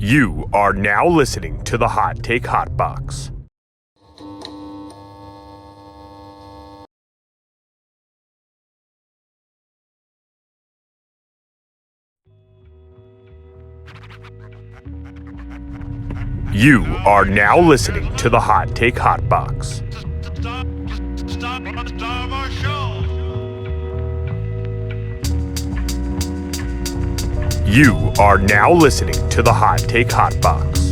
You are now listening to the Hot Take Hot Box. You are now listening to the Hot Take Hot Box. Stop our show. You are now listening to the Hot Take Hot Box.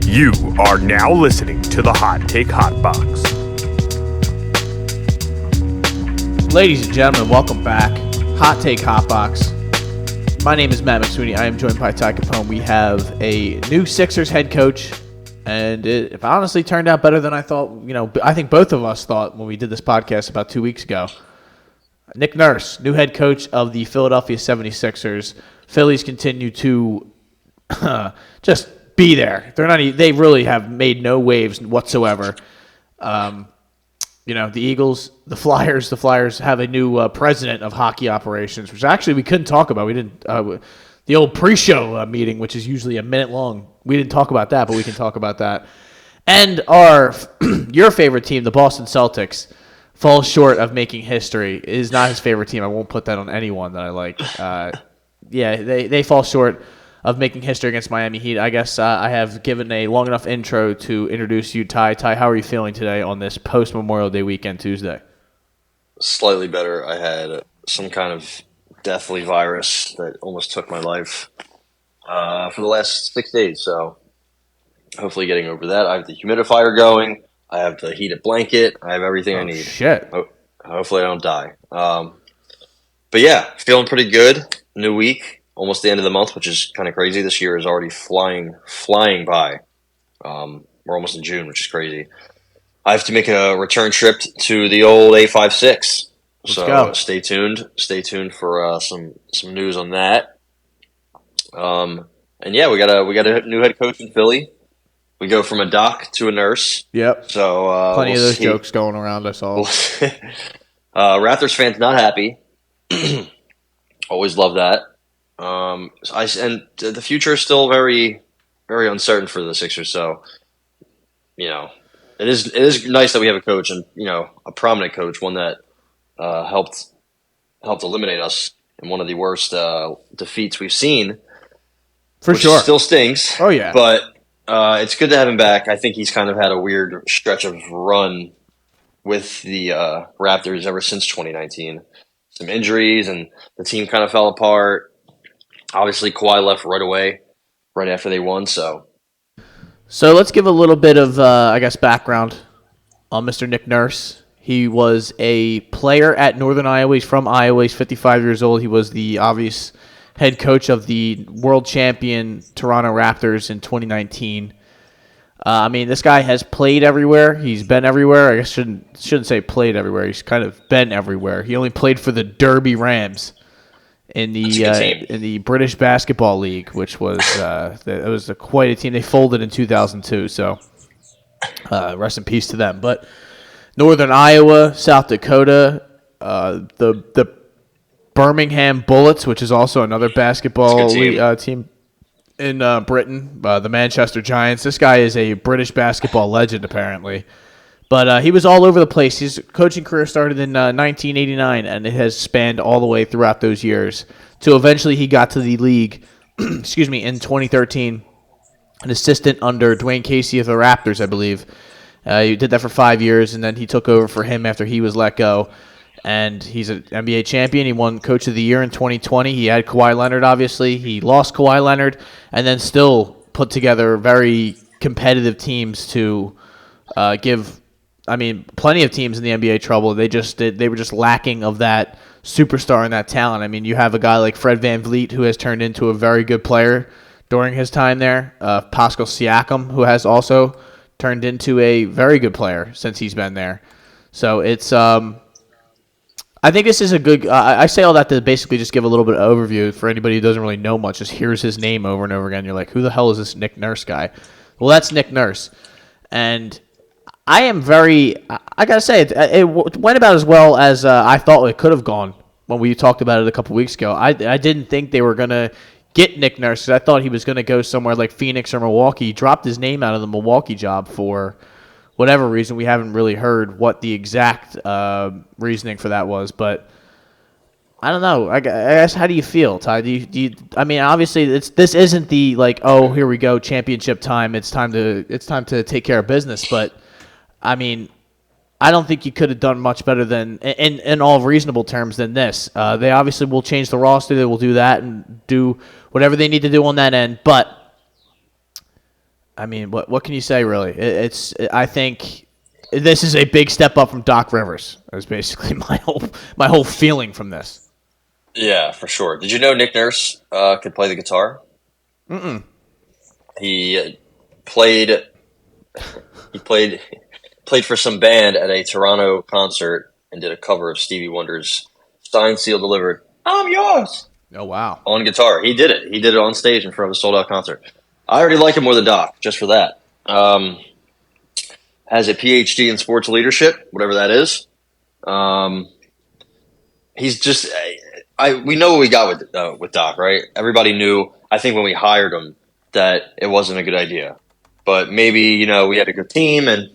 You are now listening to the Hot Take Hot Box. Ladies and gentlemen, welcome back. Hot Take Hot Box. My name is Matt McSweeney. I am joined by Ty Capone. We have a new Sixers head coach, and it honestly turned out better than I thought. I think both of us thought when we did this podcast about 2 weeks ago. Nick Nurse, new head coach of the Philadelphia 76ers. Phillies continue to just be there. They really have made no waves whatsoever. The Eagles, the Flyers have a new president of hockey operations, which actually we couldn't talk about. We didn't. The old pre-show meeting, which is usually a minute long, we didn't talk about that, but we can talk about that. And your favorite team, the Boston Celtics, falls short of making history. It is not his favorite team. I won't put that on anyone that I like. They fall short of making history against Miami Heat. I guess I have given a long enough intro to introduce you, Ty. Ty, how are you feeling today on this post-Memorial Day weekend Tuesday? Slightly better. I had some kind of deathly virus that almost took my life for the last 6 days, so hopefully getting over that. I have the humidifier going. I have the heated blanket. I have everything I need. Shit. Hopefully I don't die. But yeah, feeling pretty good. New week, almost the end of the month, which is kind of crazy. This year is already flying by. We're almost in June, which is crazy. I have to make a return trip to the old 856. Let's go. Stay tuned. Stay tuned for some news on that. And yeah, we got a new head coach in Philly. We go from a doc to a nurse. Yep. So plenty of those jokes going around. I saw. Raptors fans not happy. Always love that. And the future is still very, very uncertain for the Sixers. So, it is nice that we have a coach and a prominent coach, one that helped eliminate us in one of the worst defeats we've seen. For which sure, still stings. Oh yeah, but. It's good to have him back. I think he's kind of had a weird stretch of run with the Raptors ever since 2019. Some injuries, and the team kind of fell apart. Obviously, Kawhi left right away, right after they won. So let's give a little bit of, background on Mr. Nick Nurse. He was a player at Northern Iowa. He's from Iowa. He's 55 years old. He was the obvious head coach of the world champion Toronto Raptors in 2019. This guy has played everywhere. He's been everywhere. I guess shouldn't say played everywhere. He's kind of been everywhere. He only played for the Derby Rams in the British Basketball League, which was it was quite a team. They folded in 2002. So rest in peace to them. But Northern Iowa, South Dakota, the Birmingham Bullets, which is also another basketball team in Britain, the Manchester Giants. This guy is a British basketball legend, apparently. But he was all over the place. His coaching career started in 1989, and it has spanned all the way throughout those years. So eventually he got to the league, in 2013, an assistant under Dwayne Casey of the Raptors, I believe. He did that for 5 years, and then he took over for him after he was let go. And he's an NBA champion. He won Coach of the Year in 2020. He had Kawhi Leonard, obviously. He lost Kawhi Leonard and then still put together very competitive teams to give, plenty of teams in the NBA trouble. They were just lacking of that superstar and that talent. You have a guy like Fred VanVleet who has turned into a very good player during his time there. Pascal Siakam, who has also turned into a very good player since he's been there. So it's I think this is a good I say all that to basically just give a little bit of overview for anybody who doesn't really know much, just hears his name over and over again. You're like, who the hell is this Nick Nurse guy? Well, that's Nick Nurse. And I am I got to say, it went about as well as I thought it could have gone when we talked about it a couple weeks ago. I didn't think they were going to get Nick Nurse, 'cause I thought he was going to go somewhere like Phoenix or Milwaukee. He dropped his name out of the Milwaukee job for whatever reason. We haven't really heard what the exact reasoning for that was, but I don't know. I guess, how do you feel, Ty? Do you? I mean, obviously, this isn't the like, oh, here we go, championship time. It's time to take care of business. But I mean, I don't think you could have done much better than, in all reasonable terms, than this. They obviously will change the roster. They will do that and do whatever they need to do on that end. But I mean, what can you say, really? I think this is a big step up from Doc Rivers. That's basically my whole feeling from this. Yeah, for sure. Did you know Nick Nurse could play the guitar? Mm-mm. He played for some band at a Toronto concert and did a cover of Stevie Wonder's "Signed, Sealed, Delivered, I'm Yours" Oh, wow. on guitar. He did it. He did it on stage in front of a sold-out concert. I already like him more than Doc, just for that. Has a PhD in sports leadership, whatever that is. He's just we know what we got with Doc, right? Everybody knew, I think, when we hired him that it wasn't a good idea. But maybe, we had a good team, and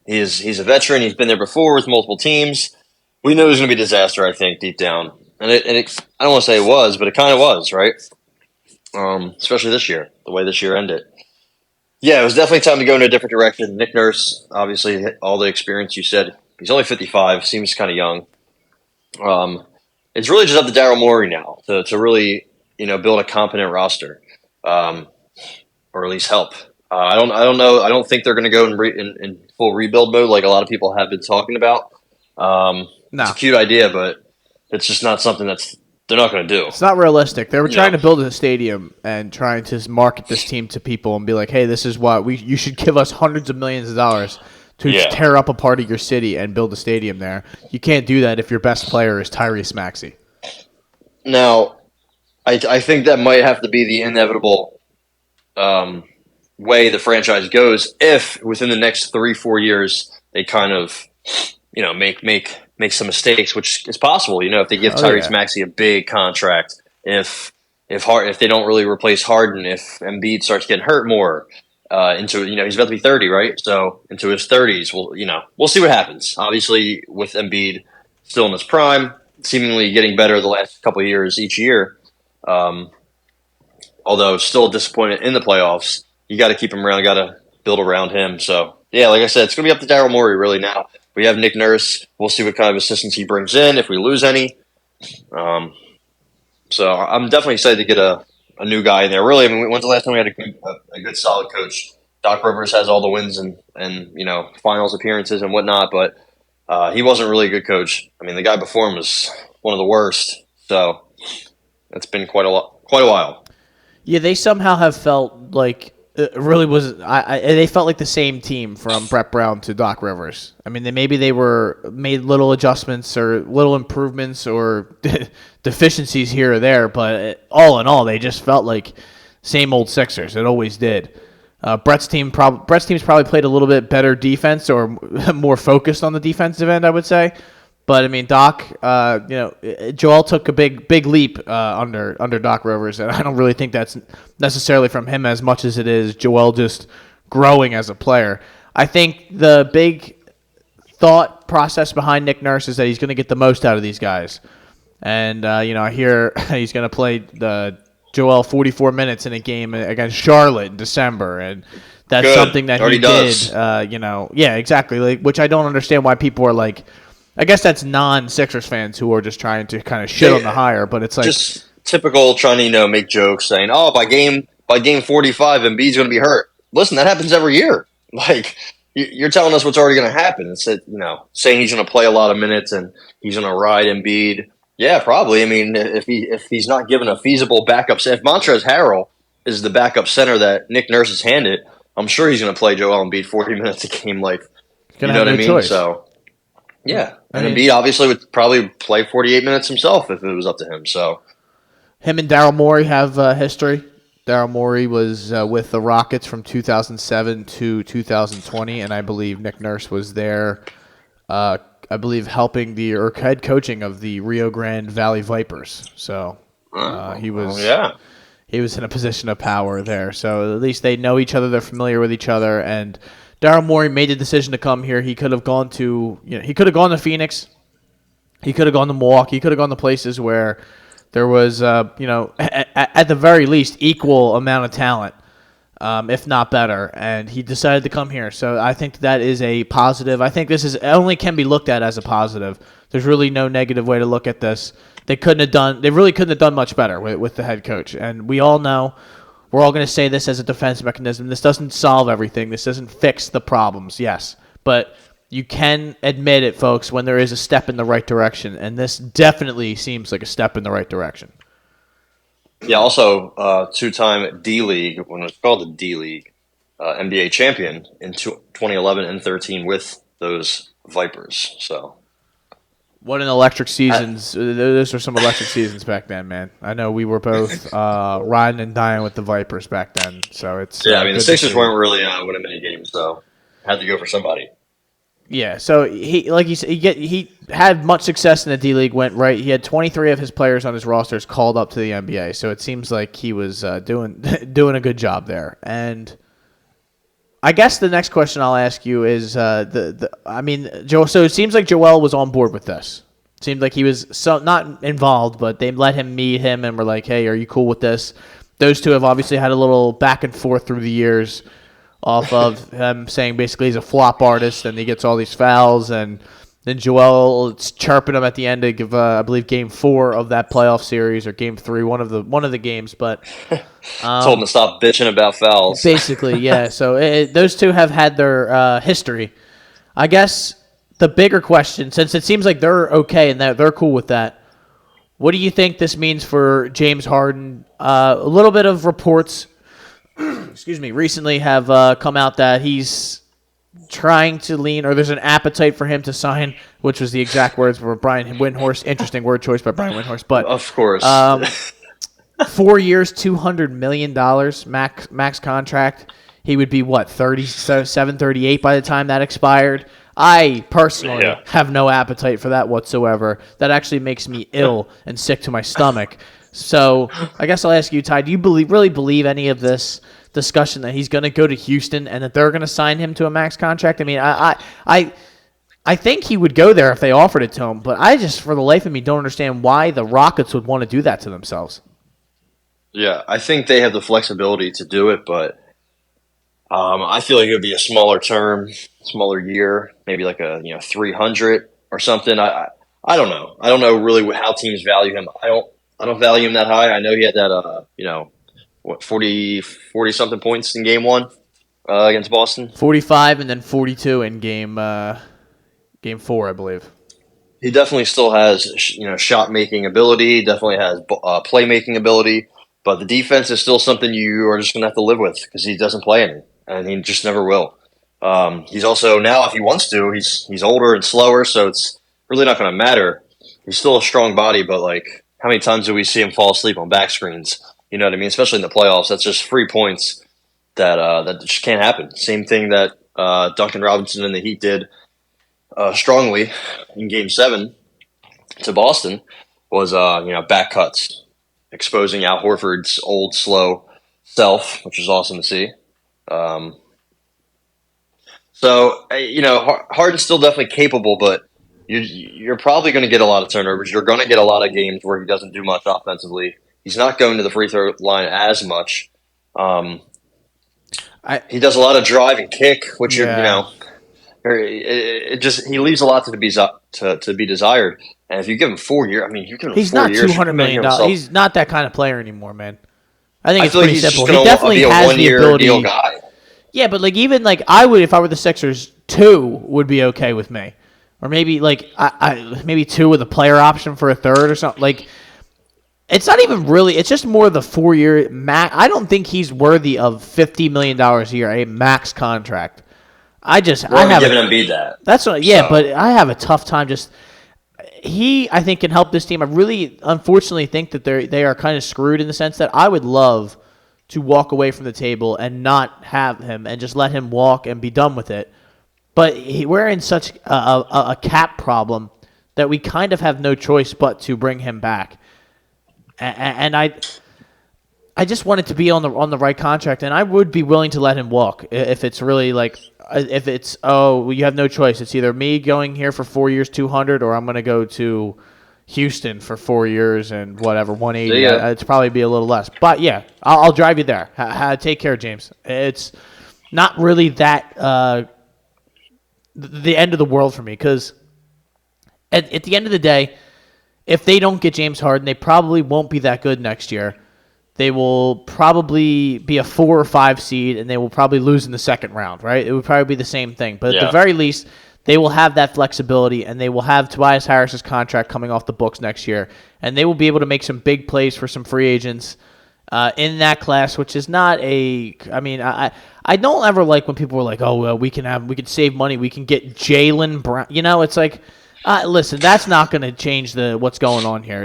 he's a veteran. He's been there before with multiple teams. We knew it was going to be a disaster, I think, deep down. And I don't want to say it was, but it kind of was, right? Especially this year, the way this year ended. Yeah, it was definitely time to go in a different direction. Nick Nurse, obviously, all the experience you said. He's only 55, seems kind of young. It's really just up to Daryl Morey now to really, build a competent roster, or at least help. I don't know. I don't think they're going to go in full rebuild mode like a lot of people have been talking about. No. It's a cute idea, but it's just not something they're not going to do. It's not realistic. They were trying to build a stadium and trying to market this team to people and be like, hey, this is what you should give us hundreds of millions of dollars to tear up a part of your city and build a stadium there. You can't do that if your best player is Tyrese Maxey. Now, I think that might have to be the inevitable way the franchise goes if within the next 3-4 years they kind of, make some mistakes, which is possible. If they give Tyrese Maxey a big contract, if they don't really replace Harden, if Embiid starts getting hurt more, he's about to be 30, right? So into his 30s, we'll see what happens. Obviously, with Embiid still in his prime, seemingly getting better the last couple of years each year, although still disappointed in the playoffs. You got to keep him around, got to build around him. So, yeah, like I said, it's going to be up to Daryl Morey really now. We have Nick Nurse. We'll see what kind of assistance he brings in if we lose any. So I'm definitely excited to get a new guy in there. Really, when's the last time we had a good solid coach? Doc Rivers has all the wins and finals appearances and whatnot, but he wasn't really a good coach. The guy before him was one of the worst. So it's been quite a while. Yeah, they somehow have felt like it really was. They felt like the same team from Brett Brown to Doc Rivers. Maybe they were made little adjustments or little improvements or deficiencies here or there, but all in all, they just felt like same old Sixers. It always did. Brett's team's probably played a little bit better defense or more focused on the defensive end, I would say. But Doc, Joel took a big leap under Doc Rivers, and I don't really think that's necessarily from him as much as it is Joel just growing as a player. I think the big thought process behind Nick Nurse is that he's going to get the most out of these guys, and I hear he's going to play Joel 44 minutes in a game against Charlotte in December, and that's something that he did. Yeah, exactly. Which I don't understand why people are like. I guess that's non-Sixers fans who are just trying to kind of shit on the hire, but it's like just typical trying to make jokes saying, "Oh, by game 45, Embiid's going to be hurt." Listen, that happens every year. Like you're telling us what's already going to happen. It's saying he's going to play a lot of minutes and he's going to ride Embiid. Yeah, probably. If he's not given a feasible backup, if Montrezl Harrell is the backup center that Nick Nurse has handed, I'm sure he's going to play Joel Embiid 40 minutes a game. Like, you know what I mean? Choice. So. Yeah, and Embiid obviously would probably play 48 minutes himself if it was up to him. So, him and Daryl Morey have history. Daryl Morey was with the Rockets from 2007 to 2020, and I believe Nick Nurse was there I believe, helping or head coaching of the Rio Grande Valley Vipers. So he was in a position of power there. So at least they know each other. They're familiar with each other. And Daryl Morey made the decision to come here. He could have gone to Phoenix. He could have gone to Milwaukee. He could have gone to places where there was, at the very least, equal amount of talent, if not better. And he decided to come here. So I think that is a positive. I think this only can be looked at as a positive. There's really no negative way to look at this. They really couldn't have done much better with the head coach. And we all know, we're all going to say this as a defense mechanism. This doesn't solve everything. This doesn't fix the problems, yes. But you can admit it, folks, when there is a step in the right direction. And this definitely seems like a step in the right direction. Yeah, also two-time D-League, when it was called the D-League, NBA champion in 2011 and 13 with those Vipers. So. What an electric seasons. Those were some electric seasons back then, man. I know we were both riding and dying with the Vipers back then. So it's the Sixers weren't really winning many games, so had to go for somebody. Yeah, so he had much success in the D-League, went right. He had 23 of his players on his rosters called up to the NBA, so it seems like he was doing a good job there. And I guess the next question I'll ask you is, Joel. So it seems like Joel was on board with this. It seemed like he was not involved, but they let him meet him and were like, "Hey, are you cool with this?" Those two have obviously had a little back and forth through the years, off of him saying basically he's a flop artist and he gets all these fouls, and then Joel is chirping him at the end of I believe Game 4 of that playoff series, or Game 3, one of the games. But told him to stop bitching about fouls. Basically, yeah. So those two have had their history. I guess the bigger question, since it seems like they're okay and they're cool with that, what do you think this means for James Harden? A little bit of reports, recently have come out that he's trying to lean, or there's an appetite for him to sign, which was the exact words for Brian Windhorst. Interesting word choice by Brian Windhorst. But of course, 4 years, $200 million max contract. He would be, 37, 38 by the time that expired. I personally have no appetite for that whatsoever. That actually makes me ill and sick to my stomach. So I guess I'll ask you, Ty, do you really believe any of this discussion that he's going to go to Houston and that they're going to sign him to a max contract? I mean, I think he would go there if they offered it to him, but I just, for the life of me, don't understand why the Rockets would want to do that to themselves. Yeah, I think they have the flexibility to do it, but I feel like it would be a smaller term, smaller year, maybe like a 300 or something. I don't know. I don't know really how teams value him. I don't value him that high. I know he had that 40 something points in game 1 against Boston. 45 and then 42 in game 4, I believe. He definitely still has shot making ability. Definitely has playmaking ability. But the defense is still something you are just going to have to live with because he doesn't play any, and he just never will. He's also now, if he wants to, he's older and slower, so it's really not going to matter. He's still a strong body, but like, how many times do we see him fall asleep on back screens? You know what I mean? Especially in the playoffs, that's just free points that just can't happen. Same thing that Duncan Robinson and the Heat did strongly in Game 7 to Boston was back cuts, exposing Al Horford's old slow self, which is awesome to see. Harden's still definitely capable, but you're probably going to get a lot of turnovers. You're going to get a lot of games where he doesn't do much offensively. He's not going to the free throw line as much. He does a lot of drive and kick, which he leaves a lot to be desired. And if you give him 4 years, you give him he's 4 not years. $200 million. He's not that kind of player anymore, man. I think it's feel like pretty he's simple. Just He definitely be a has the one-year ability. Deal guy. Yeah, but I would, if I were the Sixers, 2 would be okay with me, or maybe maybe 2 with a player option for a third or something. It's not even really. It's just more the 4-year max. I don't think he's worthy of $50 million a year, a max contract. I haven't given Embiid that. That's what. Yeah, but I have a tough time. I think can help this team. I really, unfortunately, think that they are kind of screwed in the sense that I would love to walk away from the table and not have him and just let him walk and be done with it. But we're in such a cap problem that we kind of have no choice but to bring him back. And I just want it to be on the right contract, and I would be willing to let him walk if it's really like if it's you have no choice. It's either me going here for 4 years, 200, or I'm going to go to Houston for 4 years and whatever 180. Yeah. It's probably be a little less, but yeah, I'll drive you there. Take care, James. It's not really that the end of the world for me because at the end of the day, if they don't get James Harden, they probably won't be that good next year. They will probably be a 4 or 5 seed, and they will probably lose in the second round, right? It would probably be the same thing. But at the very least, they will have that flexibility, and they will have Tobias Harris's contract coming off the books next year, and they will be able to make some big plays for some free agents in that class, which is not a – I mean, I don't ever like when people are like, oh, well, we can save money. We can get Jaylen Brown. You know, it's like, listen, that's not going to change what's going on here.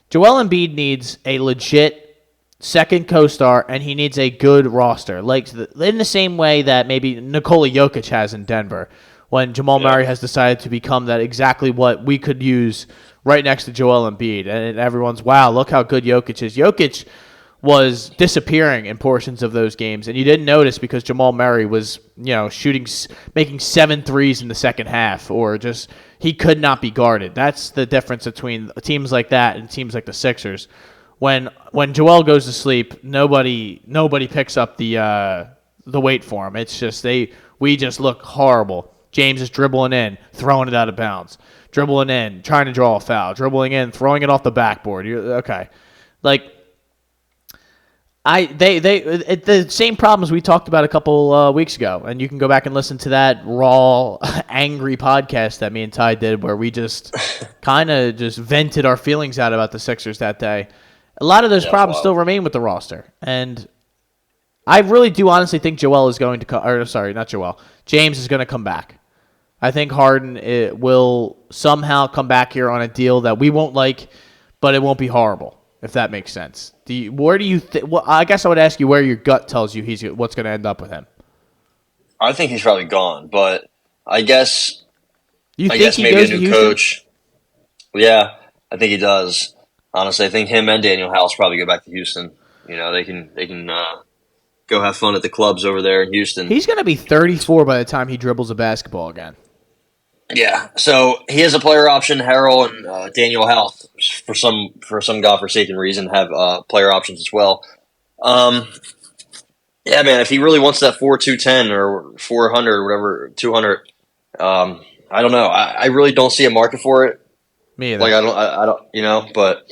Joel Embiid needs a legit – second co-star, and he needs a good roster, like in the same way that maybe Nikola Jokic has in Denver, when Jamal Murray has decided to become that exactly what we could use right next to Joel Embiid, and everyone's, wow, look how good Jokic is. Jokic was disappearing in portions of those games, and you didn't notice because Jamal Murray was, making 7 threes in the second half, or just he could not be guarded. That's the difference between teams like that and teams like the Sixers. When Joel goes to sleep, nobody picks up the weight for him. It's just we just look horrible. James is dribbling in, throwing it out of bounds, dribbling in, trying to draw a foul, dribbling in, throwing it off the backboard. Okay, like the same problems we talked about a couple weeks ago, and you can go back and listen to that raw, angry podcast that me and Ty did, where we just kind of just vented our feelings out about the Sixers that day. A lot of those problems still remain with the roster. And I really do honestly think James is going to come back. I think Harden will somehow come back here on a deal that we won't like, but it won't be horrible, if that makes sense. Where do you well, I guess I would ask you where your gut tells you what's going to end up with him. I think he's probably gone, but I guess he maybe goes a new to coach. Yeah, I think he does. Honestly, I think him and Daniel House probably go back to Houston. They can go have fun at the clubs over there in Houston. He's going to be 34 by the time he dribbles a basketball again. Yeah, so he has a player option. Harrell and Daniel House, for some godforsaken reason, have player options as well. Yeah, man, if he really wants that 4-2-10 or 400 or whatever, 200, I don't know. I really don't see a market for it. Me either. Like I don't, but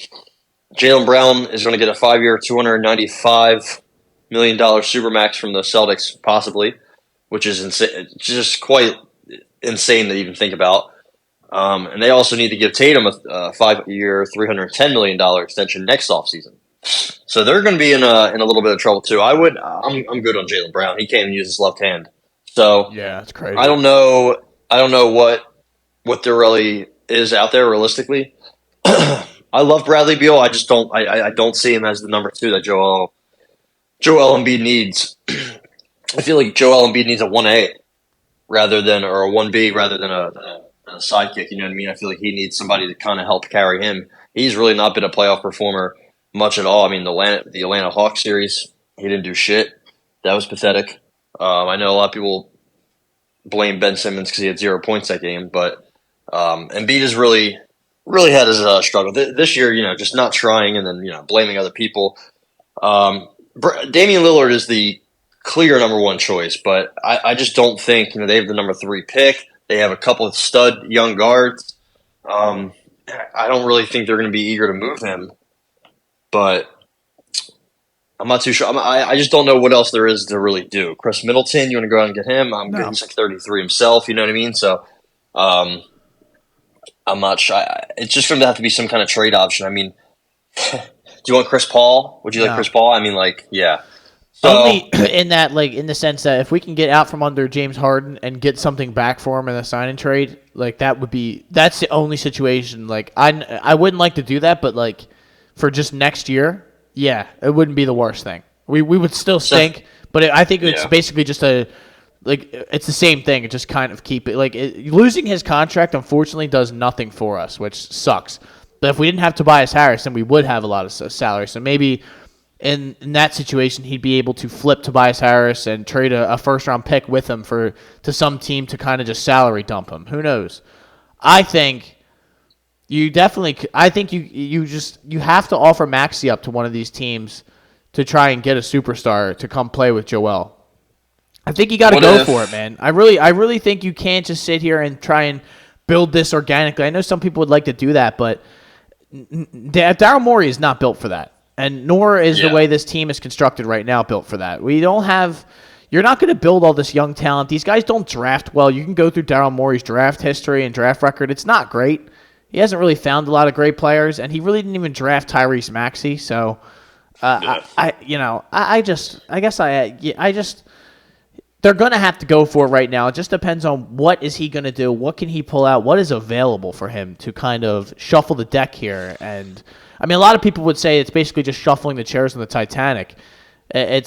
Jaylen Brown is going to get a 5-year, $295 million supermax from the Celtics, possibly, which is insane. Just quite insane to even think about. And they also need to give Tatum a 5-year, $310 million extension next offseason. So they're going to be in a little bit of trouble too. I'm good on Jaylen Brown. He can't even use his left hand. So yeah, it's crazy. I don't know what there really is out there realistically. I love Bradley Beal. I just don't. I don't see him as the number 2 that Joel Embiid needs. I feel like Joel Embiid needs a 1A or a 1B rather than a sidekick. You know what I mean? I feel like he needs somebody to kind of help carry him. He's really not been a playoff performer much at all. I mean, the Atlanta Hawks series, he didn't do shit. That was pathetic. I know a lot of people blame Ben Simmons because he had 0 points that game, but Embiid has really had his struggle this year. Just not trying and then blaming other people. Damian Lillard is the clear number 1 choice, but I just don't think they have the number 3 pick. They have a couple of stud young guards. I don't really think they're going to be eager to move him, but I'm not too sure. I just don't know what else there is to really do. Chris Middleton, you want to go out and get him? No. He's like 33 himself. You know what I mean? So. I'm not sure. It's just going to have to be some kind of trade option. I mean, do you want Chris Paul? Would you like Chris Paul? I mean, yeah. So, only in that, in the sense that if we can get out from under James Harden and get something back for him in a sign and trade, that's the only situation. I wouldn't like to do that, but for just next year, yeah, it wouldn't be the worst thing. We would still stink, but I think it's basically just like it's the same thing. It just kind of keep it losing his contract. Unfortunately, does nothing for us, which sucks. But if we didn't have Tobias Harris, then we would have a lot of salary. So maybe in that situation, he'd be able to flip Tobias Harris and trade a first round pick with him to some team to kind of just salary dump him. Who knows? I think you definitely. I think you have to offer Maxey up to one of these teams to try and get a superstar to come play with Joel. I think you got to go for it, man. I really think you can't just sit here and try and build this organically. I know some people would like to do that, but Daryl Morey is not built for that, and nor is the way this team is constructed right now built for that. We don't have. You're not going to build all this young talent. These guys don't draft well. You can go through Daryl Morey's draft history and draft record. It's not great. He hasn't really found a lot of great players, and he really didn't even draft Tyrese Maxey. So, I guess they're going to have to go for it right now. It just depends on what is he going to do, what can he pull out, what is available for him to kind of shuffle the deck here. And I mean, a lot of people would say it's basically just shuffling the chairs on the Titanic. I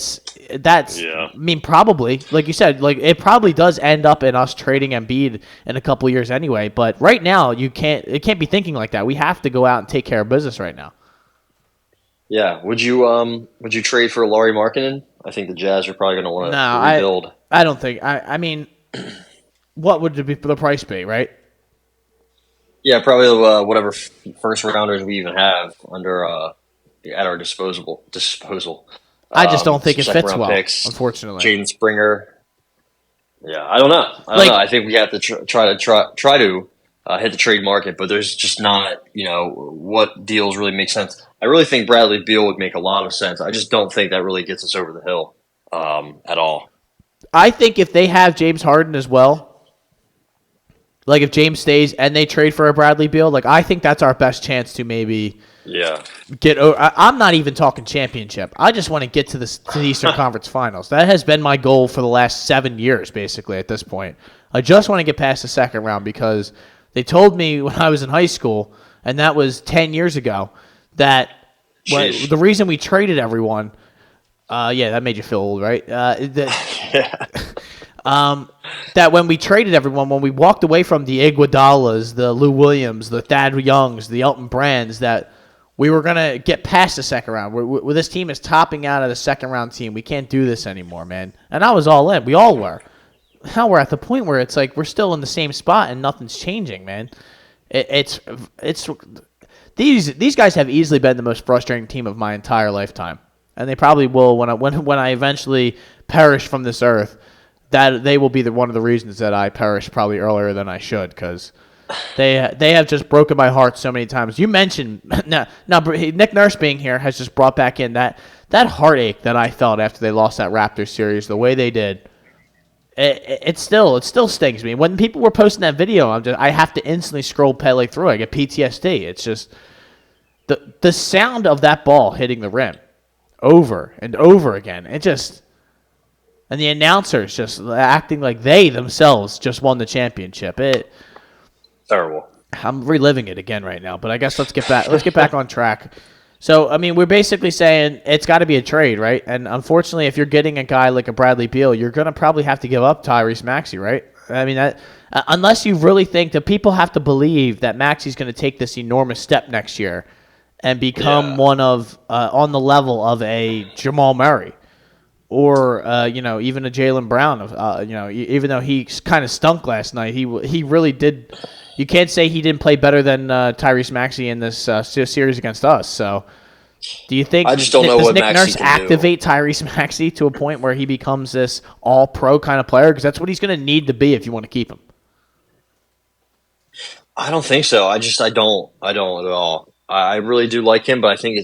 mean, probably, like you said, like it probably does end up in us trading Embiid in a couple of years anyway. But right now, it can't be thinking like that. We have to go out and take care of business right now. Yeah. Would you trade for Lauri Markkanen? I think the Jazz are probably going to want to rebuild. I don't think. I mean, what would the price be, right? Yeah, probably whatever first rounders we even have at our disposal. I just don't think it fits well, picks, unfortunately. Jaden Springer. Yeah, I don't know. I think we have to try to hit the trade market, but there's just not, what deals really make sense. I really think Bradley Beal would make a lot of sense. I just don't think that really gets us over the hill at all. I think if they have James Harden as well, like if James stays and they trade for a Bradley Beal, like I think that's our best chance to maybe get over. I'm not even talking championship. I just want to get to the Eastern Conference Finals. That has been my goal for the last 7 years, basically, at this point. I just want to get past the second round because they told me when I was in high school, and that was 10 years ago, that the reason we traded everyone – that made you feel old, right? That when we traded everyone, when we walked away from the Iguodalas, the Lou Williams, the Thad Youngs, the Elton Brands, that we were going to get past the second round. Where this team is topping out of the second round team. We can't do this anymore, man. And I was all in. We all were. Now we're at the point where it's like we're still in the same spot and nothing's changing, man. It's these guys have easily been the most frustrating team of my entire lifetime. And they probably will when I eventually perish from this earth. That they will be one of the reasons that I perish probably earlier than I should, because they have just broken my heart so many times. You mentioned Nick Nurse being here has just brought back in that heartache that I felt after they lost that Raptors series the way they did. It still stings me. When people were posting that video, I have to instantly scroll Pele through. I get PTSD. It's just the sound of that ball hitting the rim over and over again. And the announcers just acting like they themselves just won the championship. Terrible. I'm reliving it again right now, but I guess let's get back on track. So, I mean, we're basically saying it's got to be a trade, right? And unfortunately, if you're getting a guy like a Bradley Beal, you're going to probably have to give up Tyrese Maxey, right? I mean, unless you really think that people have to believe that Maxey's going to take this enormous step next year and become one of on the level of a Jamal Murray or even a Jaylen Brown. Even though he kind of stunk last night, he really did. You can't say he didn't play better than Tyrese Maxey in this series against us. So, do you think does Nick Nurse activate Tyrese Maxey to a point where he becomes this all-pro kind of player? Because that's what he's going to need to be if you want to keep him. I don't think so. I don't at all. I really do like him, but I think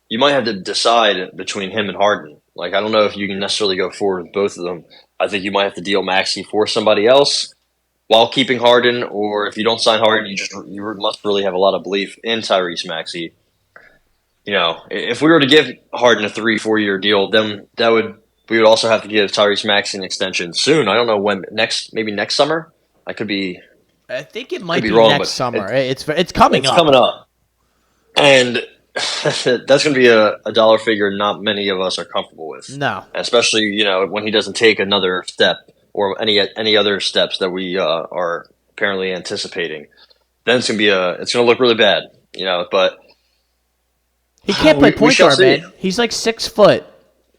you might have to decide between him and Harden. Like, I don't know if you can necessarily go forward with both of them. I think you might have to deal Maxey for somebody else while keeping Harden, or if you don't sign Harden, you must really have a lot of belief in Tyrese Maxey. If we were to give Harden a 3-4 year deal, then we would also have to give Tyrese Maxey an extension soon. I don't know when maybe next summer. I think it might be wrong, next summer. It's coming up. It's coming up. And that's going to be a dollar figure not many of us are comfortable with. No. Especially, when he doesn't take another step or any other steps that we are apparently anticipating, then it's gonna look really bad, But He can't play we point shall guard, see. man. He's like 6 foot.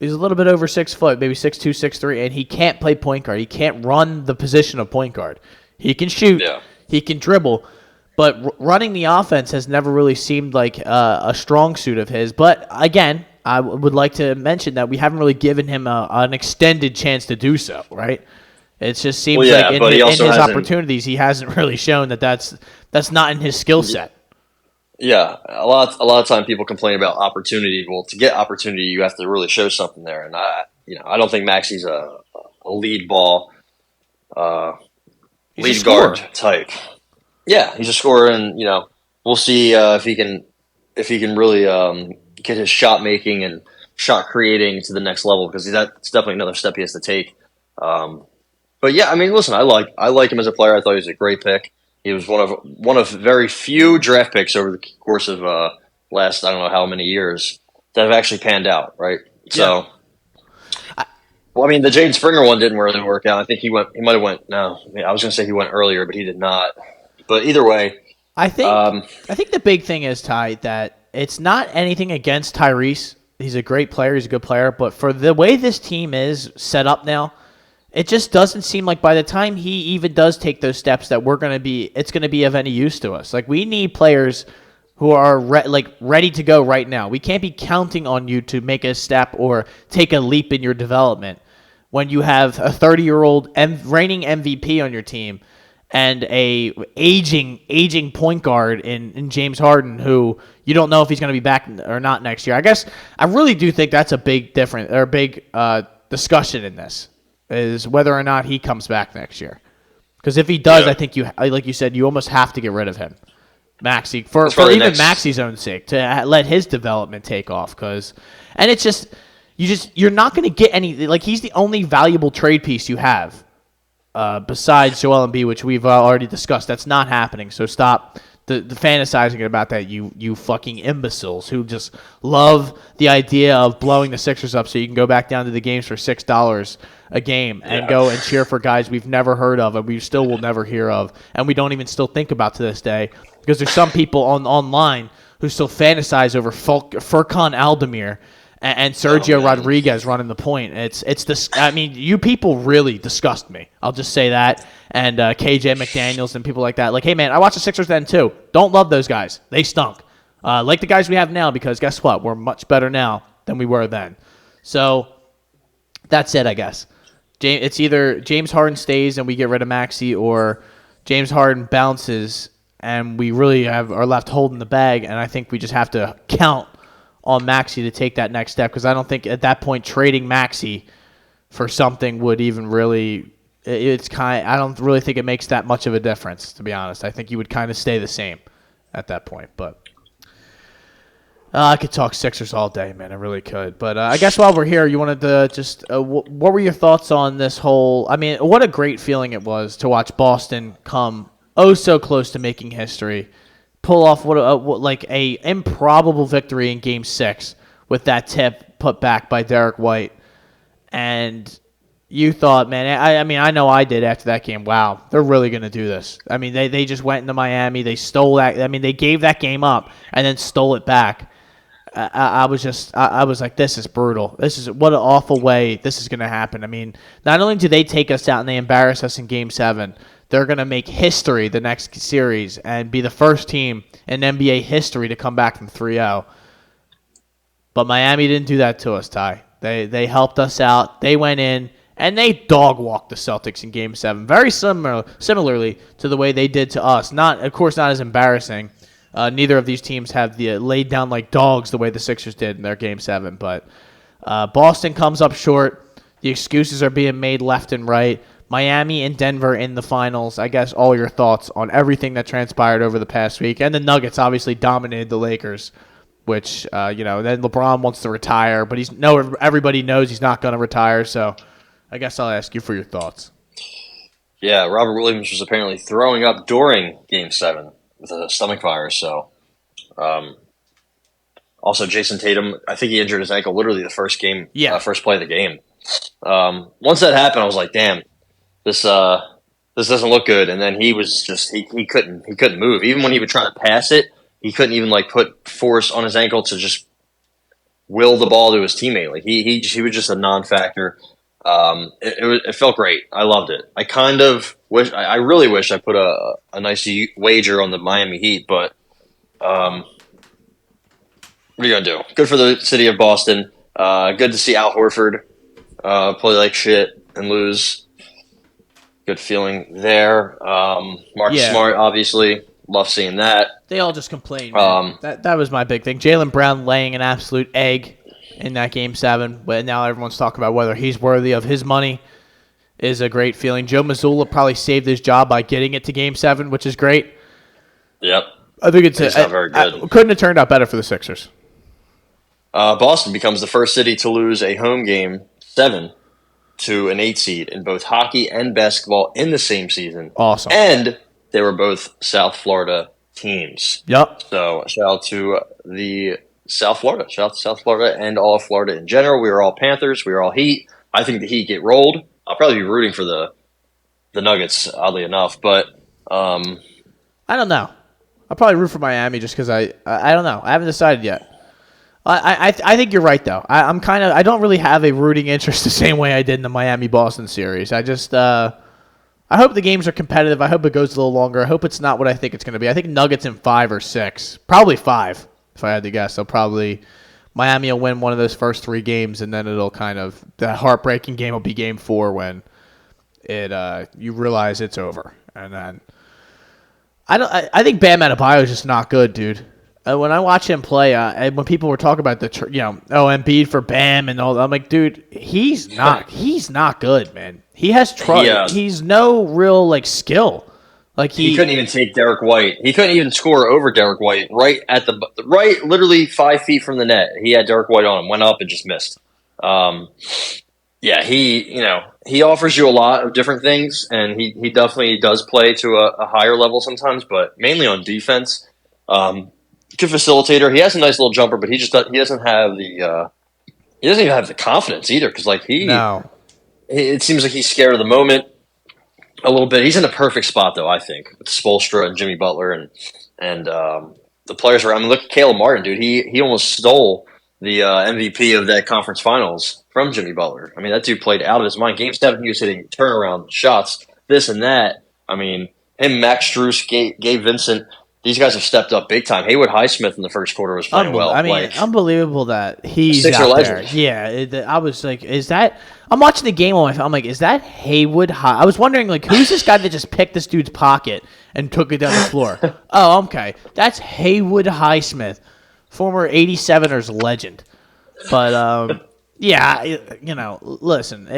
He's a little bit over 6 foot, maybe 6'2", 6'3", and he can't play point guard. He can't run the position of point guard. He can shoot. Yeah. He can dribble. But running the offense has never really seemed like a strong suit of his. But again, I would like to mention that we haven't really given him an extended chance to do so, right? It just seems like in his opportunities, he hasn't really shown that's not in his skill set. Yeah, a lot of time people complain about opportunity. Well, to get opportunity, you have to really show something there, and I don't think Maxi's a lead ball, lead guard type. Yeah, he's a scorer, and we'll see if he can really get his shot making and shot creating to the next level, because that's definitely another step he has to take. But yeah, I mean, listen, I like him as a player. I thought he was a great pick. He was one of very few draft picks over the course of last I don't know how many years that have actually panned out, right? So, well, I mean, the Jaden Springer one didn't really work out. I think he might have went. No, I was going to say he went earlier, but he did not. But either way, I think the big thing is, Ty, that it's not anything against Tyrese. He's a great player. He's a good player, but for the way this team is set up now, it just doesn't seem like by the time he even does take those steps that it's going to be of any use to us. Like, we need players who are ready to go right now. We can't be counting on you to make a step or take a leap in your development when you have a 30-year-old reigning MVP on your team and a aging point guard in James Harden, who you don't know if he's going to be back or not next year. I guess I really do think that's a big discussion in this, is whether or not he comes back next year. Because if he does, I think like you said, you almost have to get rid of him, Maxey, for even Maxey's own sake, to let his development take off. And it's just you're not going to get any, like, he's the only valuable trade piece you have besides Joel Embiid, which we've already discussed. That's not happening. So stop the fantasizing about that, you fucking imbeciles who just love the idea of blowing the Sixers up so you can go back down to the games for $6 a game and go and cheer for guys we've never heard of and we still will never hear of and we don't even still think about to this day, because there's some people online who still fantasize over Furkan Aldemir and Sergio Rodriguez running the point. It's this. I mean, you people really disgust me. I'll just say that. And KJ McDaniels and people like that. Like, hey, man, I watched the Sixers then, too. Don't love those guys. They stunk. Like the guys we have now, because guess what? We're much better now than we were then. So that's it, I guess. It's either James Harden stays and we get rid of Maxey, or James Harden bounces and we really are left holding the bag. And I think we just have to count on Maxey to take that next step, because I don't think at that point trading Maxey for something would even really – I don't really think it makes that much of a difference, to be honest. I think you would kind of stay the same at that point. But I could talk Sixers all day, man. I really could. But I guess while we're here, you wanted to just what were your thoughts on this whole – I mean, what a great feeling it was to watch Boston come so close to making history, pull off what a improbable victory in Game 6 with that tip put back by Derek White. And you thought, man, I mean, I know I did after that game, wow, they're really going to do this. I mean, they just went into Miami. They stole that. I mean, they gave that game up and then stole it back. I was like, this is brutal. What an awful way this is going to happen. I mean, not only do they take us out and they embarrass us in Game 7, they're going to make history the next series and be the first team in NBA history to come back from 3-0. But Miami didn't do that to us, Ty. They helped us out. They went in and they dog-walked the Celtics in Game 7, very similarly to the way they did to us. Of course, not as embarrassing. Neither of these teams have laid down like dogs the way the Sixers did in their Game 7. But Boston comes up short. The excuses are being made left and right. Miami and Denver in the finals. I guess all your thoughts on everything that transpired over the past week. And the Nuggets obviously dominated the Lakers, which, then LeBron wants to retire. But everybody knows he's not going to retire. So I guess I'll ask you for your thoughts. Yeah, Robert Williams was apparently throwing up during Game 7 with a stomach virus. So, also Jason Tatum, I think he injured his ankle literally the first play of the game. Once that happened, I was like, damn. this doesn't look good. And then he was just he couldn't move. Even when he would try to pass it, he couldn't even like put force on his ankle to just will the ball to his teammate. Like he was just a non-factor. It felt great. I loved it. I really wish I put a nice wager on the Miami Heat, but what are you gonna do? Good for the city of Boston. Good to see Al Horford play like shit and lose. Good feeling there. Marcus Smart, obviously, love seeing that. They all just complain. That was my big thing. Jaylen Brown laying an absolute egg in that Game 7, but now everyone's talking about whether he's worthy of his money is a great feeling. Joe Mazzulla probably saved his job by getting it to Game 7, which is great. Yep. I think it's not very good. Couldn't have turned out better for the Sixers. Boston becomes the first city to lose a home Game 7 to an 8 seed in both hockey and basketball in the same season. Awesome. And they were both South Florida teams. Yep. So shout out to the South Florida. Shout out to South Florida and all of Florida in general. We were all Panthers. We were all Heat. I think the Heat get rolled. I'll probably be rooting for the Nuggets, oddly enough. But I don't know. I'll probably root for Miami just because I don't know. I haven't decided yet. I think you're right though. I don't really have a rooting interest the same way I did in the Miami-Boston series. I just I hope the games are competitive. I hope it goes a little longer. I hope it's not what I think it's going to be. I think Nuggets in 5 or 6, probably 5 if I had to guess. So probably Miami will win one of those first 3 games, and then it'll the heartbreaking game will be Game 4 when you realize it's over. And then I think Bam Adebayo is just not good, dude. When I watch him play, when people were talking about Embiid for Bam and all that, I'm like, dude, he's not good, man. He has trouble. He's no real skill. Like he couldn't even take Derek White. He couldn't even score over Derek White literally 5 feet from the net. He had Derek White on him, went up and just missed. He offers you a lot of different things, and he definitely does play to a higher level sometimes, but mainly on defense. Good facilitator. He has a nice little jumper, but he doesn't have the he doesn't even have the confidence either. Because it seems like he's scared of the moment a little bit. He's in a perfect spot though, I think, with Spoelstra and Jimmy Butler and the players around. I mean, look at Caleb Martin, dude. He almost stole the MVP of that conference finals from Jimmy Butler. I mean, that dude played out of his mind. Game 7, he was hitting turnaround shots, this and that. I mean, him, Max Strus, Gabe Vincent. These guys have stepped up big time. Haywood Highsmith in the first quarter was playing well. I mean, unbelievable that he's Sixer out legend. there. Yeah, I was like, is that? I'm watching the game on my phone. I'm like, is that Haywood High? I was wondering, who's this guy that just picked this dude's pocket and took it down the floor? Oh, okay. That's Haywood Highsmith, former 87ers legend. But, listen,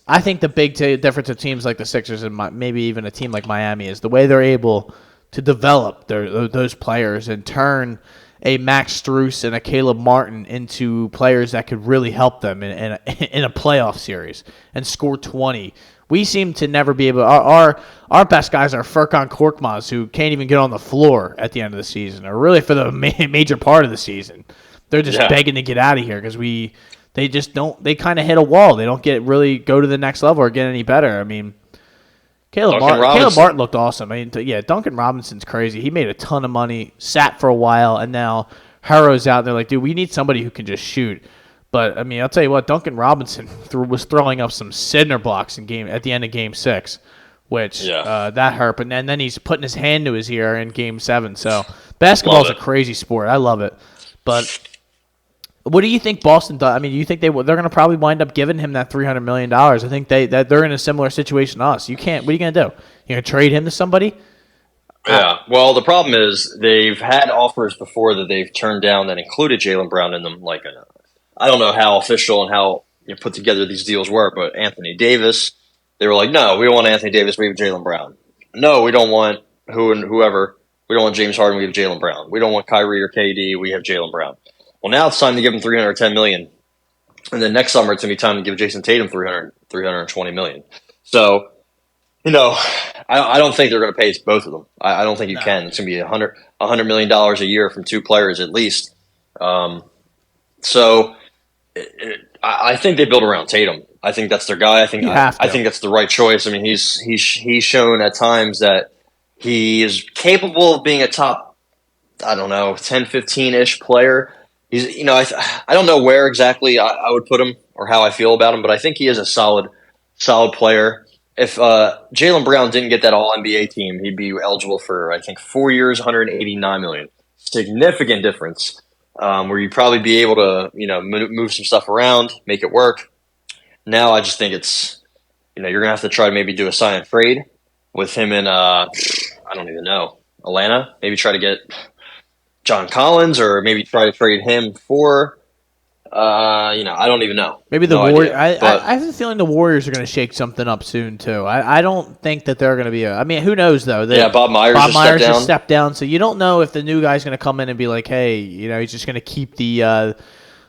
I think the big difference of teams like the Sixers and maybe even a team like Miami is the way they're able to develop those players and turn a Max Strus and a Caleb Martin into players that could really help them in a playoff series and score 20. We seem to never be able. Our best guys are Furkan Korkmaz, who can't even get on the floor at the end of the season, or really for the major part of the season. They're just begging to get out of here because they just don't. They kind of hit a wall. They don't go to the next level or get any better. I mean. Caleb Martin looked awesome. I mean, Duncan Robinson's crazy. He made a ton of money, sat for a while, and now Harrow's out there like, dude, we need somebody who can just shoot. But, I mean, I'll tell you what, Duncan Robinson was throwing up some cinder blocks at the end of Game 6, which that hurt. And then he's putting his hand to his ear in Game 7. So basketball's a crazy sport. I love it. But what do you think Boston does? I mean, do you think they're going to probably wind up giving him that $300 million? I think that they're in a similar situation to us. What are you going to do? You going to trade him to somebody? Yeah. Well, the problem is they've had offers before that they've turned down that included Jaylen Brown in them. I don't know how official and how put together these deals were, but Anthony Davis, they were like, no, we don't want Anthony Davis. We have Jaylen Brown. No, we don't want whoever. We don't want James Harden. We have Jaylen Brown. We don't want Kyrie or KD. We have Jaylen Brown. Well, now it's time to give him $310 million, and then next summer it's going to be time to give Jason Tatum $320 million. So, I don't think they're going to pay both of them. I don't think you can. It's going to be $100 million a year from 2 players at least. I think they build around Tatum. I think that's their guy. I think You have to. I think that's the right choice. I mean, he's shown at times that he is capable of being a top, I don't know, 10, 15-ish player. He's, I don't know where exactly I would put him or how I feel about him, but I think he is a solid player. If Jaylen Brown didn't get that All NBA team, he'd be eligible for, I think, 4 years, $189 million. Significant difference, where you'd probably be able to, move some stuff around, make it work. Now I just think it's, you're gonna have to try to maybe do a sign and trade with him in, I don't even know, Atlanta. Maybe try to get John Collins, or maybe try to trade him for, I don't even know. Maybe the No Warriors. idea. But I have a feeling the Warriors are going to shake something up soon too. I don't think that they're going to be I mean, who knows though? Bob Myers just stepped down, so you don't know if the new guy's going to come in and be like, hey, he's just going to keep the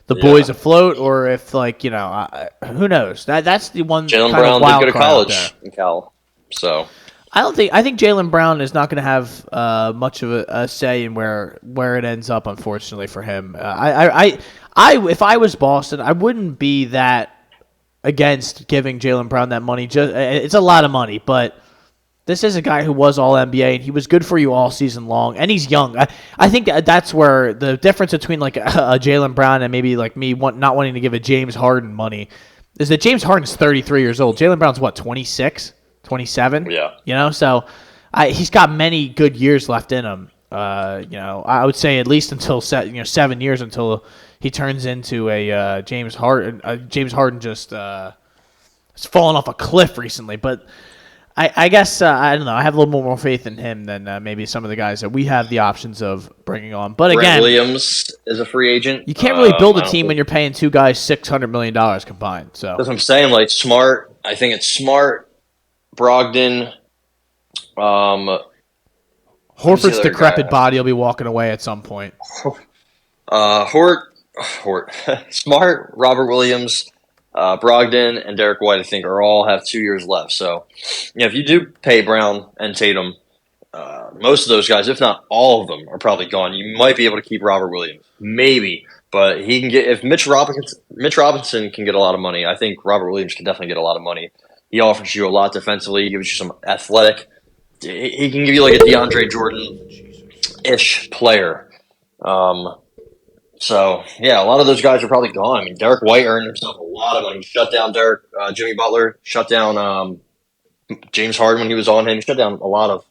boys afloat, or if who knows? That's the one. Jaylen kind of Brown wild did go to card out college there. in Cal, so. I think Jaylen Brown is not going to have much of a say in where it ends up. Unfortunately for him, if I was Boston, I wouldn't be that against giving Jaylen Brown that money. It's a lot of money, but this is a guy who was All NBA and he was good for you all season long, and he's young. I think that's where the difference between like a Jaylen Brown and maybe like me not wanting to give a James Harden money is that James Harden's 33 years old. Jaylen Brown's what, 26? 27? Yeah. So he's got many good years left in him. I would say at least until 7 years until he turns into a James Harden. James Harden just has fallen off a cliff recently, but I guess I don't know. I have a little more faith in him than maybe some of the guys that we have the options of bringing on. But Brent again, Williams is a free agent. you can't really build a team when you're paying two guys $600 million combined. So that's what I'm saying. Like Smart, I think it's Smart. Brogdon, Horford's decrepit body will be walking away at some point. Hort, Smart, Robert Williams, Brogdon, and Derek White, I think, all have 2 years left. So, if you do pay Brown and Tatum, most of those guys, if not all of them, are probably gone. You might be able to keep Robert Williams, maybe, but he can get if Mitch Robinson can get a lot of money. I think Robert Williams can definitely get a lot of money. He offers you a lot defensively. He gives you some athletic. He can give you like a DeAndre Jordan-ish player. So, yeah, a lot of those guys are probably gone. I mean, Derek White earned himself a lot of money. He shut down Jimmy Butler, shut down James Harden when he was on him. He shut down a lot of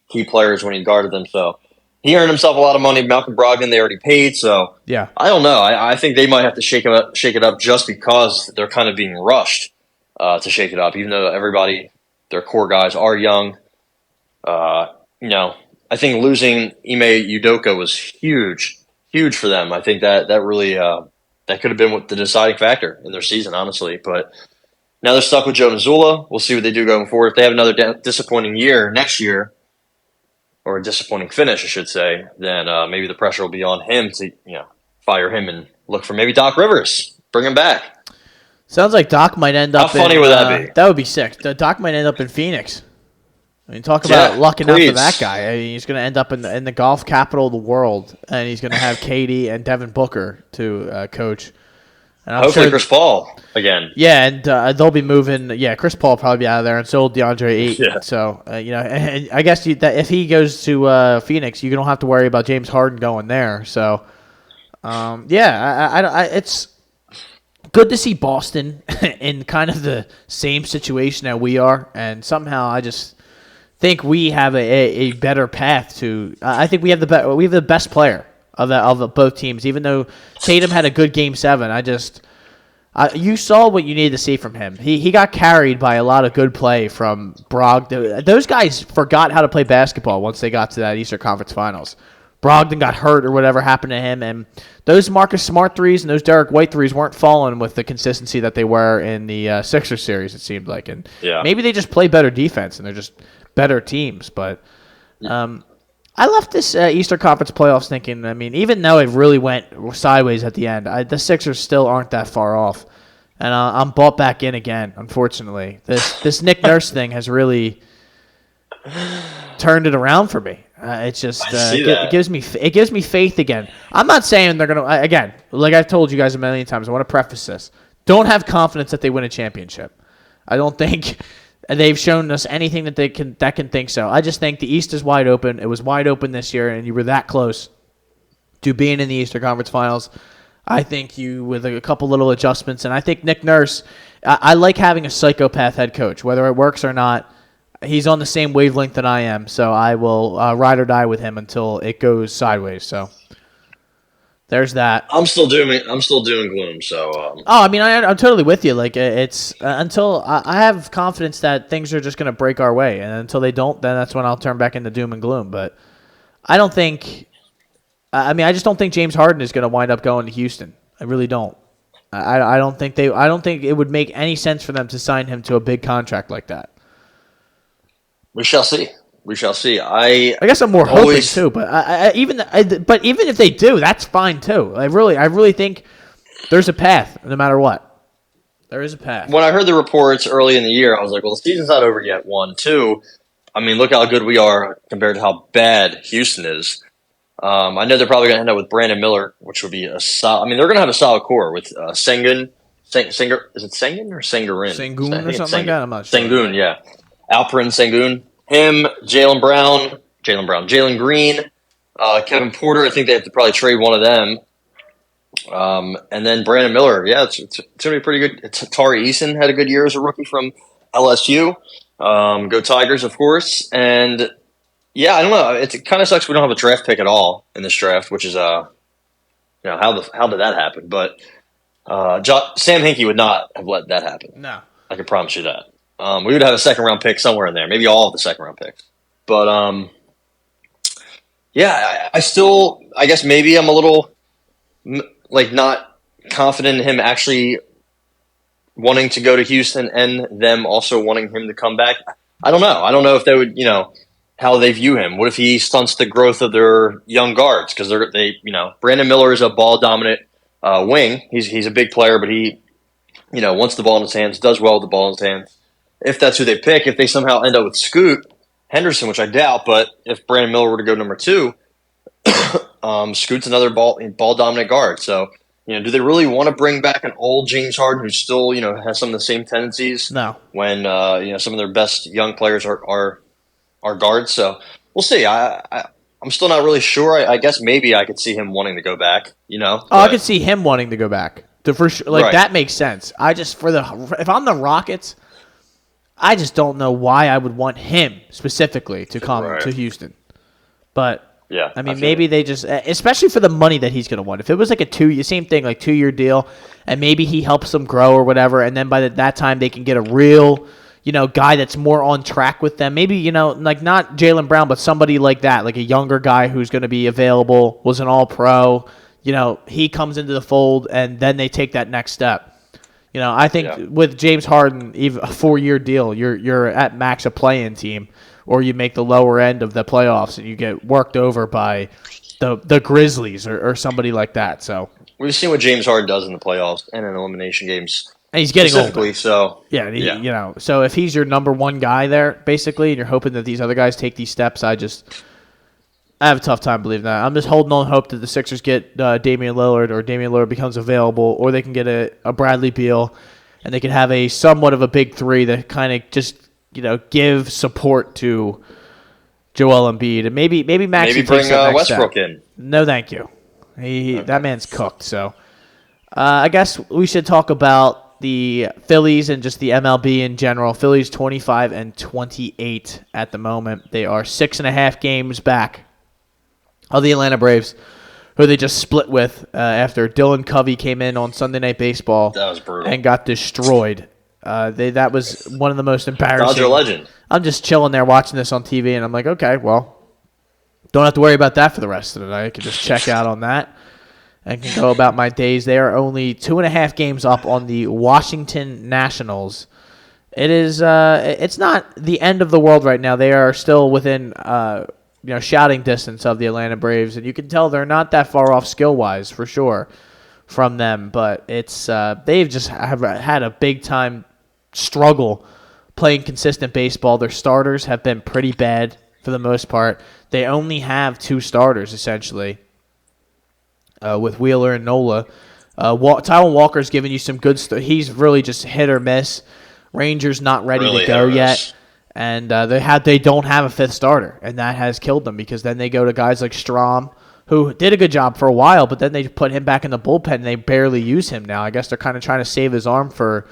key players when he guarded them. So, he earned himself a lot of money. Malcolm Brogdon, they already paid. So, yeah, I don't know. I think they might have to shake it up just because they're kind of being rushed. To shake it up, even though their core guys are young. I think losing Ime Udoka was huge for them. I think that really that could have been the deciding factor in their season, honestly. But now they're stuck with Joe Mazzulla. We'll see what they do going forward. If they have another disappointing year next year, or a disappointing finish, I should say, then maybe the pressure will be on him to fire him and look for maybe Doc Rivers, bring him back. Sounds like Doc might end up. How funny would that be? That would be sick. Doc might end up in Phoenix. I mean, talk about lucking out for that guy. I mean, he's going to end up in the golf capital of the world, and he's going to have Katie and Devin Booker to coach. And hopefully Chris Paul again. Yeah, and they'll be moving. Yeah, Chris Paul will probably be out of there, and so will DeAndre Ayton. Yeah. So and I guess if he goes to Phoenix, you don't have to worry about James Harden going there. So, it's good to see Boston in kind of the same situation that we are, and somehow I just think we have a better path to. I think we have the best player of both teams. Even though Tatum had a good Game 7, you saw what you needed to see from him. He got carried by a lot of good play from Brogdon. Those guys forgot how to play basketball once they got to that Eastern Conference Finals. Brogdon got hurt or whatever happened to him, and those Marcus Smart threes and those Derek White threes weren't falling with the consistency that they were in the Sixers series, it seemed like. And maybe they just play better defense and they're just better teams. But I left this Eastern Conference playoffs thinking, I mean, even though it really went sideways at the end, the Sixers still aren't that far off. And I'm bought back in again, unfortunately. This Nick Nurse thing has really turned it around for me. It's just it gives me faith again. I'm not saying they're gonna again, like I've told you guys a million times. I want to preface this: don't have confidence that they win a championship. I don't think they've shown us anything that can think so. I just think the East is wide open. It was wide open this year, and you were that close to being in the Eastern Conference Finals. I think you, with a couple little adjustments, and I think Nick Nurse, I like having a psychopath head coach, whether it works or not. He's on the same wavelength that I am, so I will ride or die with him until it goes sideways. So there's that. I'm still doing gloom. So. Oh, I mean, I'm totally with you. Like it's until I have confidence that things are just going to break our way, and until they don't, then that's when I'll turn back into doom and gloom. But I don't think. I mean, I just don't think James Harden is going to wind up going to Houston. I really don't. I don't think it would make any sense for them to sign him to a big contract like that. We shall see. I guess I'm more hoping too, but even if they do, that's fine too. I really think there's a path, no matter what. There is a path. When I heard the reports early in the year, I was like, well, the season's not over yet. 1, 2. I mean, look how good we are compared to how bad Houston is. I know they're probably going to end up with Brandon Miller, which would be a solid. I mean, they're going to have a solid core with Sengun. Sengun, is it Sengun or Sengarin? Sengun or something like that? I'm not sure. Sengun, yeah. Alperen Sengun. Him, Jalen Green, Kevin Porter. I think they have to probably trade one of them. And then Brandon Miller. Yeah, it's going to be pretty good. Tari Eason had a good year as a rookie from LSU. Go Tigers, of course. And yeah, I don't know. It kind of sucks we don't have a draft pick at all in this draft, which is how did that happen? But Sam Hinkie would not have let that happen. No, I can promise you that. We would have a second-round pick somewhere in there, maybe all of the second-round picks. But, yeah, I guess maybe I'm a little, not confident in him actually wanting to go to Houston and them also wanting him to come back. I don't know. I don't know if they would, how they view him. What if he stunts the growth of their young guards? Because Brandon Miller is a ball-dominant wing. He's a big player, but he, wants the ball in his hands, does well with the ball in his hands. If that's who they pick, if they somehow end up with Scoot Henderson, which I doubt, but if Brandon Miller were to go number 2, Scoot's another ball dominant guard. So, do they really want to bring back an old James Harden who still, has some of the same tendencies? No. When some of their best young players are guards. So we'll see. I'm still not really sure. I guess maybe I could see him wanting to go back. I could see him wanting to go back. For sure, Right. That makes sense. If I'm the Rockets, I just don't know why I would want him specifically to come to Houston. But, yeah, I mean, maybe they just – especially for the money that he's going to want. If it was like a 2-year deal, and maybe he helps them grow or whatever, and then by that time they can get a real, guy that's more on track with them. Maybe, not Jaylen Brown, but somebody like that, like a younger guy who's going to be available, was an all-pro. He comes into the fold, and then they take that next step. I think with James Harden, even a 4-year deal, you're at max a play-in team, or you make the lower end of the playoffs and you get worked over by the Grizzlies or somebody like that. So we've seen what James Harden does in the playoffs and in elimination games. And he's getting older. So so if he's your number one guy there, basically, and you're hoping that these other guys take these steps, I have a tough time believing that. I'm just holding on hope that the Sixers get Damian Lillard, or Damian Lillard becomes available, or they can get a Bradley Beal, and they can have a somewhat of a big three that kind of just give support to Joel Embiid, and maybe Maxey maybe bring takes that next Westbrook step. in. No, thank you. That man's cooked. So I guess we should talk about the Phillies and just the MLB in general. Phillies 25-28 at the moment. They are 6.5 games back of the Atlanta Braves, who they just split with after Dylan Covey came in on Sunday Night Baseball. That was brutal. And got destroyed. That was one of the most embarrassing. Dodger legend. I'm just chilling there watching this on TV, and I'm like, okay, well, don't have to worry about that for the rest of the night. I can just check out on that and can go about my days. They are only 2.5 games up on the Washington Nationals. It is. It's not the end of the world right now. They are still within shouting distance of the Atlanta Braves, and you can tell they're not that far off skill-wise for sure from them. But it's they've just have had a big-time struggle playing consistent baseball. Their starters have been pretty bad for the most part. They only have 2 starters, essentially, with Wheeler and Nola. Taijuan Walker's giving you some good stuff. He's really just hit or miss. Rangers not ready Really to go hit or yet. miss. And they don't have a fifth starter, and that has killed them because then they go to guys like Strom, who did a good job for a while, but then they put him back in the bullpen, and they barely use him now. I guess they're kind of trying to save his arm for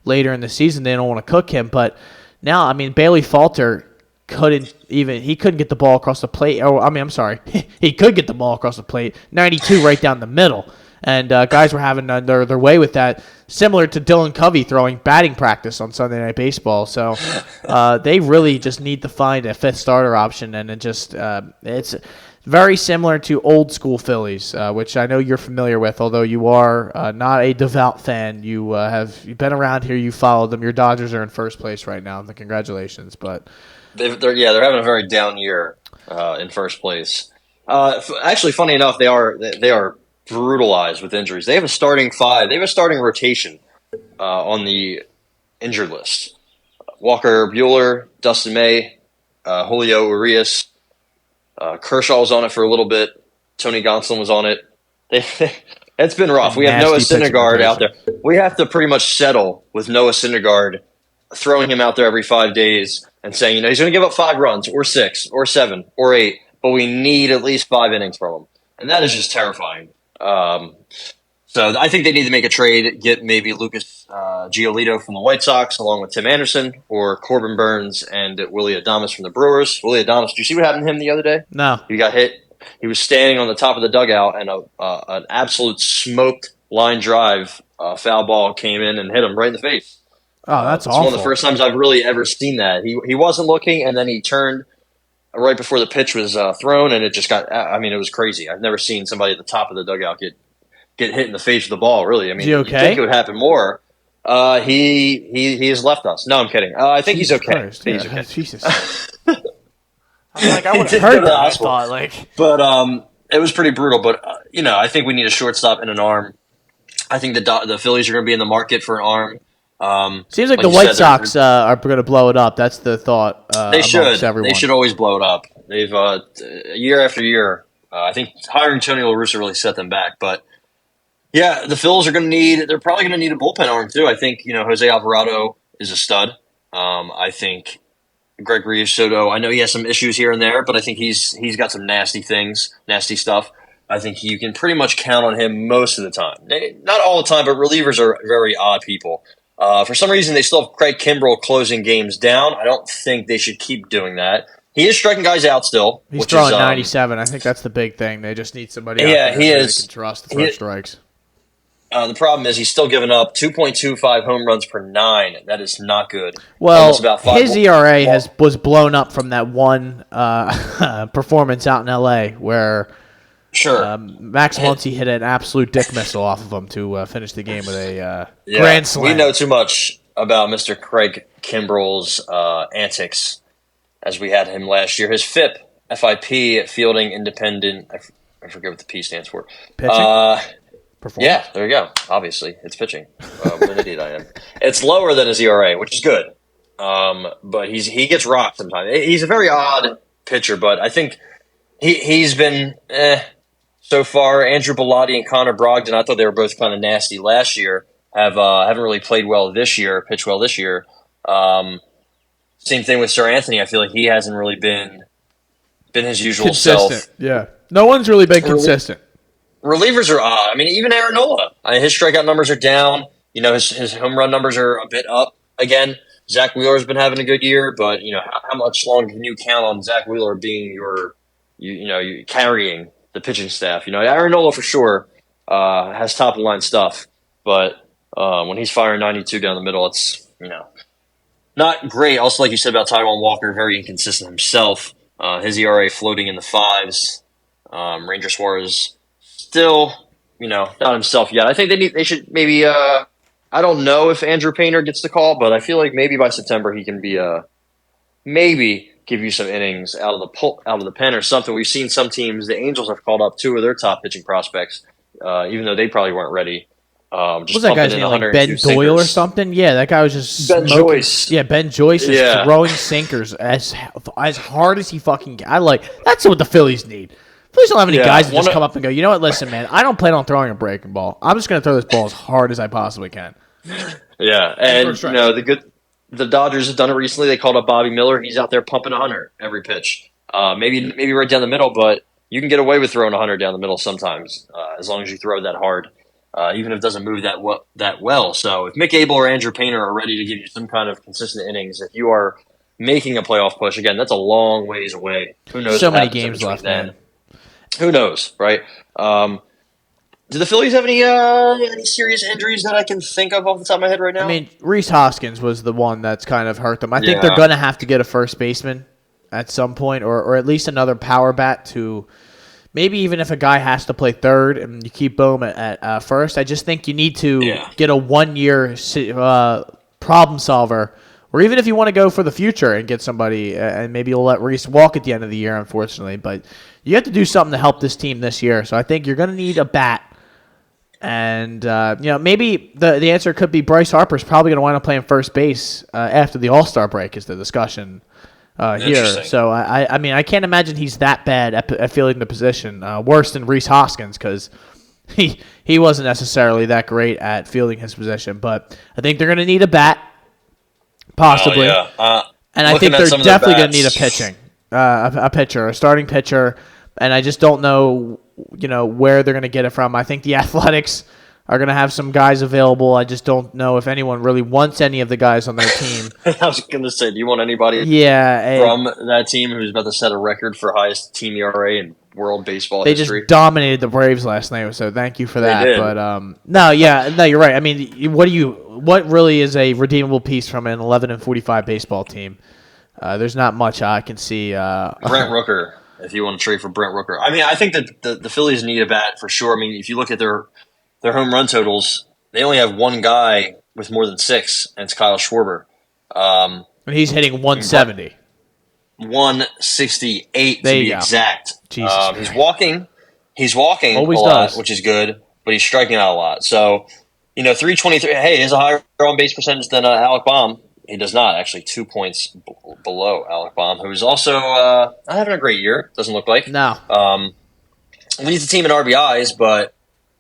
later in the season. They don't want to cook him, but now, I mean, Bailey Falter couldn't get the ball across the plate. I'm sorry, he could get the ball across the plate, 92 right down the middle. And guys were having their way with that, similar to Dylan Covey throwing batting practice on Sunday Night Baseball. So they really just need to find a fifth starter option, and it's very similar to old school Phillies, which I know you're familiar with, although you are not a devout fan. You've been around here, you followed them. Your Dodgers are in first place right now. Congratulations, but They're having a very down year in first place. Actually, funny enough, they are brutalized with injuries. They have a starting five. They have a starting rotation on the injured list. Walker Buehler, Dustin May, Julio Urias, Kershaw was on it for a little bit. Tony Gonsolin was on it. It's been rough. We have Noah Syndergaard out there. We have to pretty much settle with Noah Syndergaard, throwing him out there every 5 days and saying, he's going to give up 5 runs or 6 or 7 or 8, but we need at least 5 innings from him. And that is just terrifying. So I think they need to make a trade, get maybe Lucas Giolito from the White Sox along with Tim Anderson, or Corbin Burns and Willie Adames from the Brewers. Willie Adames, did you see what happened to him the other day? no. He got hit. He was standing on the top of the dugout, and an absolute smoked line drive foul ball came in and hit him right in the face. Oh, that's It's awful. one of the first times I've really ever seen that. He wasn't looking, and then he turned right before the pitch was thrown, and it just got. I mean, it was crazy. I've never seen somebody at the top of the dugout get hit in the face with the ball. Really, I mean, Is he okay? you'd think it would happen more. He has left us. No, I'm kidding. I think he's okay. Christ, I think he's yeah, okay. Jesus. I'm like, I would He have did heard go to the that. I hospital. thought, like, But it was pretty brutal. But I think we need a shortstop and an arm. I think the Phillies are going to be in the market for an arm. seems like Like the you White said, Sox are going to blow it up. That's the thought. They should. Amongst everyone. They should always blow it up. They've year after year. I think hiring Tony La Russa really set them back. But yeah, the Phils are going to need. They're probably going to need a bullpen arm too. I think Jose Alvarado is a stud. I think Gregory Soto. I know he has some issues here and there, but I think he's got some nasty stuff. I think you can pretty much count on him most of the time. Not all the time, but relievers are very odd people. For some reason, they still have Craig Kimbrell closing games down. I don't think they should keep doing that. He is striking guys out still. He's throwing 97. I think that's the big thing. They just need somebody out there he that is. they can trust to throw strikes. The problem is he's still giving up 2.25 home runs per 9. That is not good. Well, Almost about 5 his ERA was blown up from that one performance out in L.A. where Sure. Max Muncy hit an absolute dick missile off of him to finish the game with a grand slam. We know too much about Mr. Craig Kimbrell's antics as we had him last year. His FIP, Fielding Independent, I forget what the P stands for. Pitching? Yeah, there you go. Obviously, it's pitching. What an idiot I am. It's lower than his ERA, which is good. But he gets rocked sometimes. He's a very odd pitcher, but I think he's been so far. Andrew Bellotti and Connor Brogdon, I thought they were both kind of nasty last year. Haven't really played well this year, pitched well this year. Same thing with Sir Anthony. I feel like he hasn't really been his usual consistent. self. Yeah, no one's really been consistent. Relievers are odd. I mean, even Aaron Nola. His strikeout numbers are down. His home run numbers are a bit up again. Zach Wheeler's been having a good year, but how much longer can you count on Zach Wheeler being you carrying the pitching staff? Aaron Nola for sure has top of the line stuff, but when he's firing 92 down the middle, it's not great. Also, like you said about Taijuan Walker, very inconsistent himself. His ERA floating in the 5s. Ranger Suarez still, not himself yet. I think they should maybe. I don't know if Andrew Painter gets the call, but I feel like maybe by September he can be maybe give you some innings out of the pen or something. We've seen some teams. The Angels have called up 2 of their top pitching prospects, even though they probably weren't ready. What was that guy's name? Like Ben Doyle or something? Yeah, that guy was just Ben Joyce. Yeah, Ben Joyce is throwing sinkers as hard as he fucking can. That's what the Phillies need. Phillies don't have any Yeah, guys that just come up and go, you know what, listen, man, I don't plan on throwing a breaking ball. I'm just going to throw this ball as hard as I possibly can. Yeah, and the Dodgers have done it recently. They called up Bobby Miller. He's out there pumping 100 every pitch. Maybe right down the middle, but you can get away with throwing 100 down the middle sometimes, as long as you throw that hard, even if it doesn't move that well. So if Mick Abel or Andrew Painter are ready to give you some kind of consistent innings, if you are making a playoff push, again, that's a long ways away. Who knows? So what many happens in games between left, then. man. Who knows, right? Do the Phillies have any serious injuries that I can think of off the top of my head right now? I mean, Rhys Hoskins was the one that's kind of hurt them. I think Yeah. they're going to have to get a first baseman at some point, or at least another power bat to maybe even if a guy has to play third and you keep Bohm at first. I just think you need to get a 1-year problem solver, or even if you want to go for the future and get somebody, and maybe you'll let Rhys walk at the end of the year, unfortunately. But you have to do something to help this team this year. So I think you're going to need a bat. And, maybe the answer could be Bryce Harper's probably going to wind up playing first base after the All-Star break is the discussion here. So, I mean, I can't imagine he's that bad at filling the position, worse than Rhys Hoskins because he wasn't necessarily that great at fielding his position. But I think they're going to need a bat, possibly. Oh, yeah. And I think they're definitely going to need a pitcher, a starting pitcher. And I just don't know, where they're going to get it from. I think the Athletics are going to have some guys available. I just don't know if anyone really wants any of the guys on their team. I was going to say, do you want anybody from that team who's about to set a record for highest team ERA in world baseball history? They just dominated the Braves last night, so thank you for that. They did. But you're right. I mean, what really is a redeemable piece from an 11-45 baseball team? There's not much I can see. Brent Rooker. If you want to trade for Brent Rooker. I mean, I think that the Phillies need a bat for sure. I mean, if you look at their home run totals, they only have one guy with more than 6, and it's Kyle Schwarber. And he's hitting 170. 168 to be exact. Jesus he's walking Always a lot, does. which is good, but he's striking out a lot. So, 323, hey, he has a higher on-base percentage than Alec Baum. He does not, actually, 2 points below Alec Baum, who's also not having a great year, doesn't look like. No. Leads the team in RBIs, but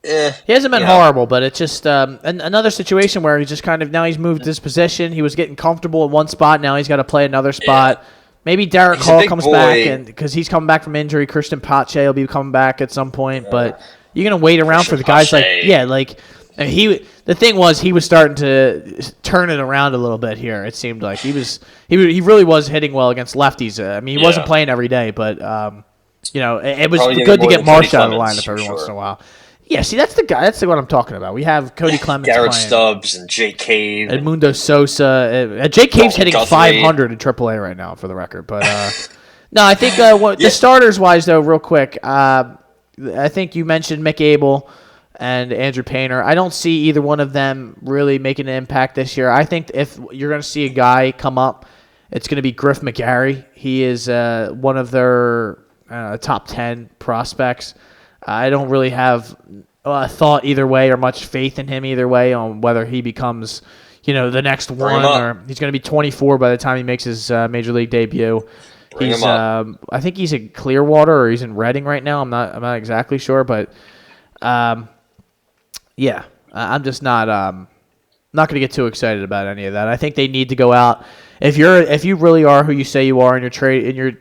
he hasn't been horrible, but it's just another situation where he's just kind of, now he's moved his position. He was getting comfortable at one spot, now he's got to play another spot. Yeah. Maybe Derek Hall comes back, and because he's coming back from injury. Christian Pache will be coming back at some point, but you're going to wait around for the guys the thing was he was starting to turn it around a little bit here. It seemed like he really was hitting well against lefties. I mean, he wasn't playing every day, but it was good to get Marsh out of the lineup every once in a while. Yeah, see, that's the guy. That's what I'm talking about. We have Cody Clemens, Garrett playing. Stubbs, and Jake Cave, Edmundo Sosa. Jake Cave's hitting 500 in AAA right now, for the record. But no, I think the starters wise though, real quick. I think you mentioned Mick Abel and Andrew Painter. I don't see either one of them really making an impact this year. I think if you're going to see a guy come up, it's going to be Griff McGarry. He is one of their top 10 prospects. I don't really have thought either way or much faith in him either way on whether he becomes, the next one, or he's going to be 24 by the time he makes his major league debut. I think he's in Clearwater or he's in Reading right now. I'm not exactly sure, but I'm just not going to get too excited about any of that. I think they need to go out. If you really are who you say you are, and you're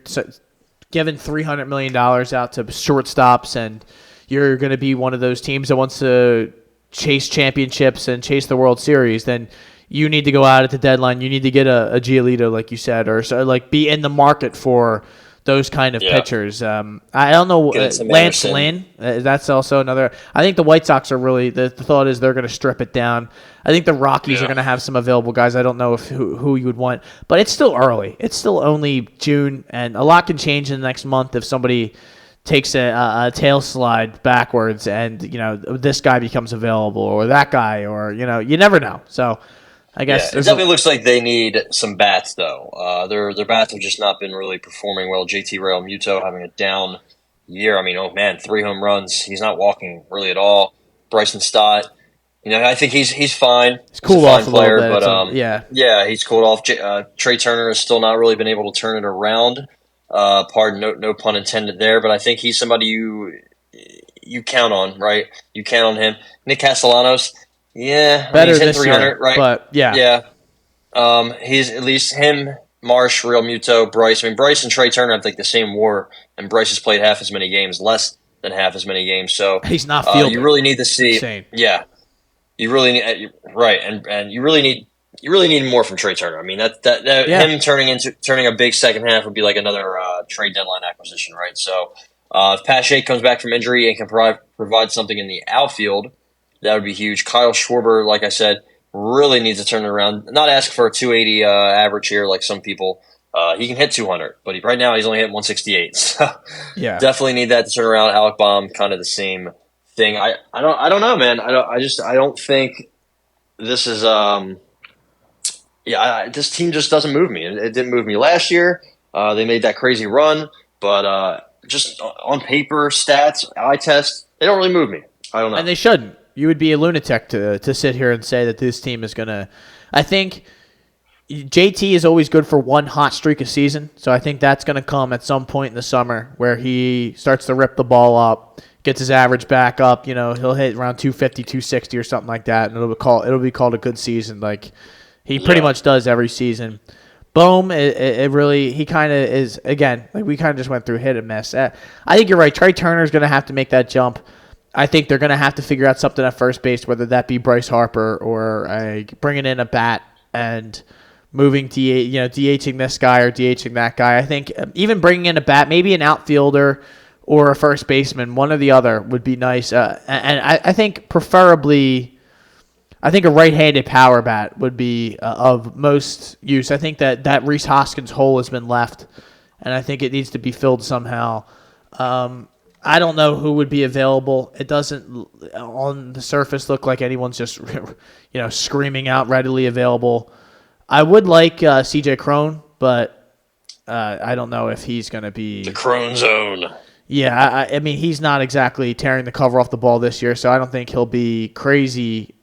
giving $300 million out to shortstops, and you're going to be one of those teams that wants to chase championships and chase the World Series, then you need to go out at the deadline. You need to get a Giolito, like you said, or be in the market for those kind of pitchers. I don't know. Lance Lynn, that's also another. I think the White Sox are really, the thought is they're going to strip it down. I think the Rockies are going to have some available guys. I don't know who you would want, but it's still early. It's still only June, and a lot can change in the next month if somebody takes a tail slide backwards and, this guy becomes available, or that guy, or, you never know. So I guess it definitely looks like they need some bats, though. Their bats have just not been really performing well. JT Realmuto having a down year. I mean, 3 home runs. He's not walking really at all. Bryson Stott, I think he's fine. He's cooled off a player, little bit. But he's cooled off. Trey Turner has still not really been able to turn it around. Pardon, no pun intended there, but I think he's somebody you count on, right? You count on him. Nick Castellanos, yeah, Better he's hitting this 300, year, right? but yeah. Yeah. He's at least him, Marsh, Real Muto, Bryce. I mean, Bryce and Trey Turner have like the same WAR, and Bryce has played half as many games, less than half as many games. So He's not fielding. you really need to see, Insane. yeah, you really need right, and you really need more from Trey Turner. I mean, that Yeah. him turning a big second half would be like another trade deadline acquisition, right? So if Pache comes back from injury and can provide something in the outfield, that would be huge. Kyle Schwarber, like I said, really needs to turn it around. Not ask for a 280 average here like some people. He can hit 200, but right now he's only hitting 168. So Yeah. definitely need that to turn around. Alec Baum, kind of the same thing. I don't know, man. I don't think this is this team just doesn't move me. It didn't move me last year. They made that crazy run, but just on paper, stats, eye test, they don't really move me. I don't know. And they shouldn't. You would be a lunatic to sit here and say that this team is going to – I think JT is always good for one hot streak a season, so I think that's going to come at some point in the summer where he starts to rip the ball up, gets his average back up. You know, he'll hit around 250, 260 or something like that, and it'll be called a good season like he pretty much does every season. Boom, he kind of is, again, like we kind of just went through hit and miss. I think you're right. Trey Turner's going to have to make that jump. I think they're going to have to figure out something at first base, whether that be Bryce Harper or bringing in a bat and moving DHing this guy or DHing that guy. I think even bringing in a bat, maybe an outfielder or a first baseman, one or the other would be nice. And I think preferably, a right-handed power bat would be of most use. I think that Rhys Hoskins hole has been left, and I think it needs to be filled somehow. I don't know who would be available. It doesn't, on the surface, look like anyone's just, screaming out readily available. I would like C.J. Cron, but I don't know if he's going to be the Crone zone. Yeah, I mean, he's not exactly tearing the cover off the ball this year, so I don't think he'll be crazy,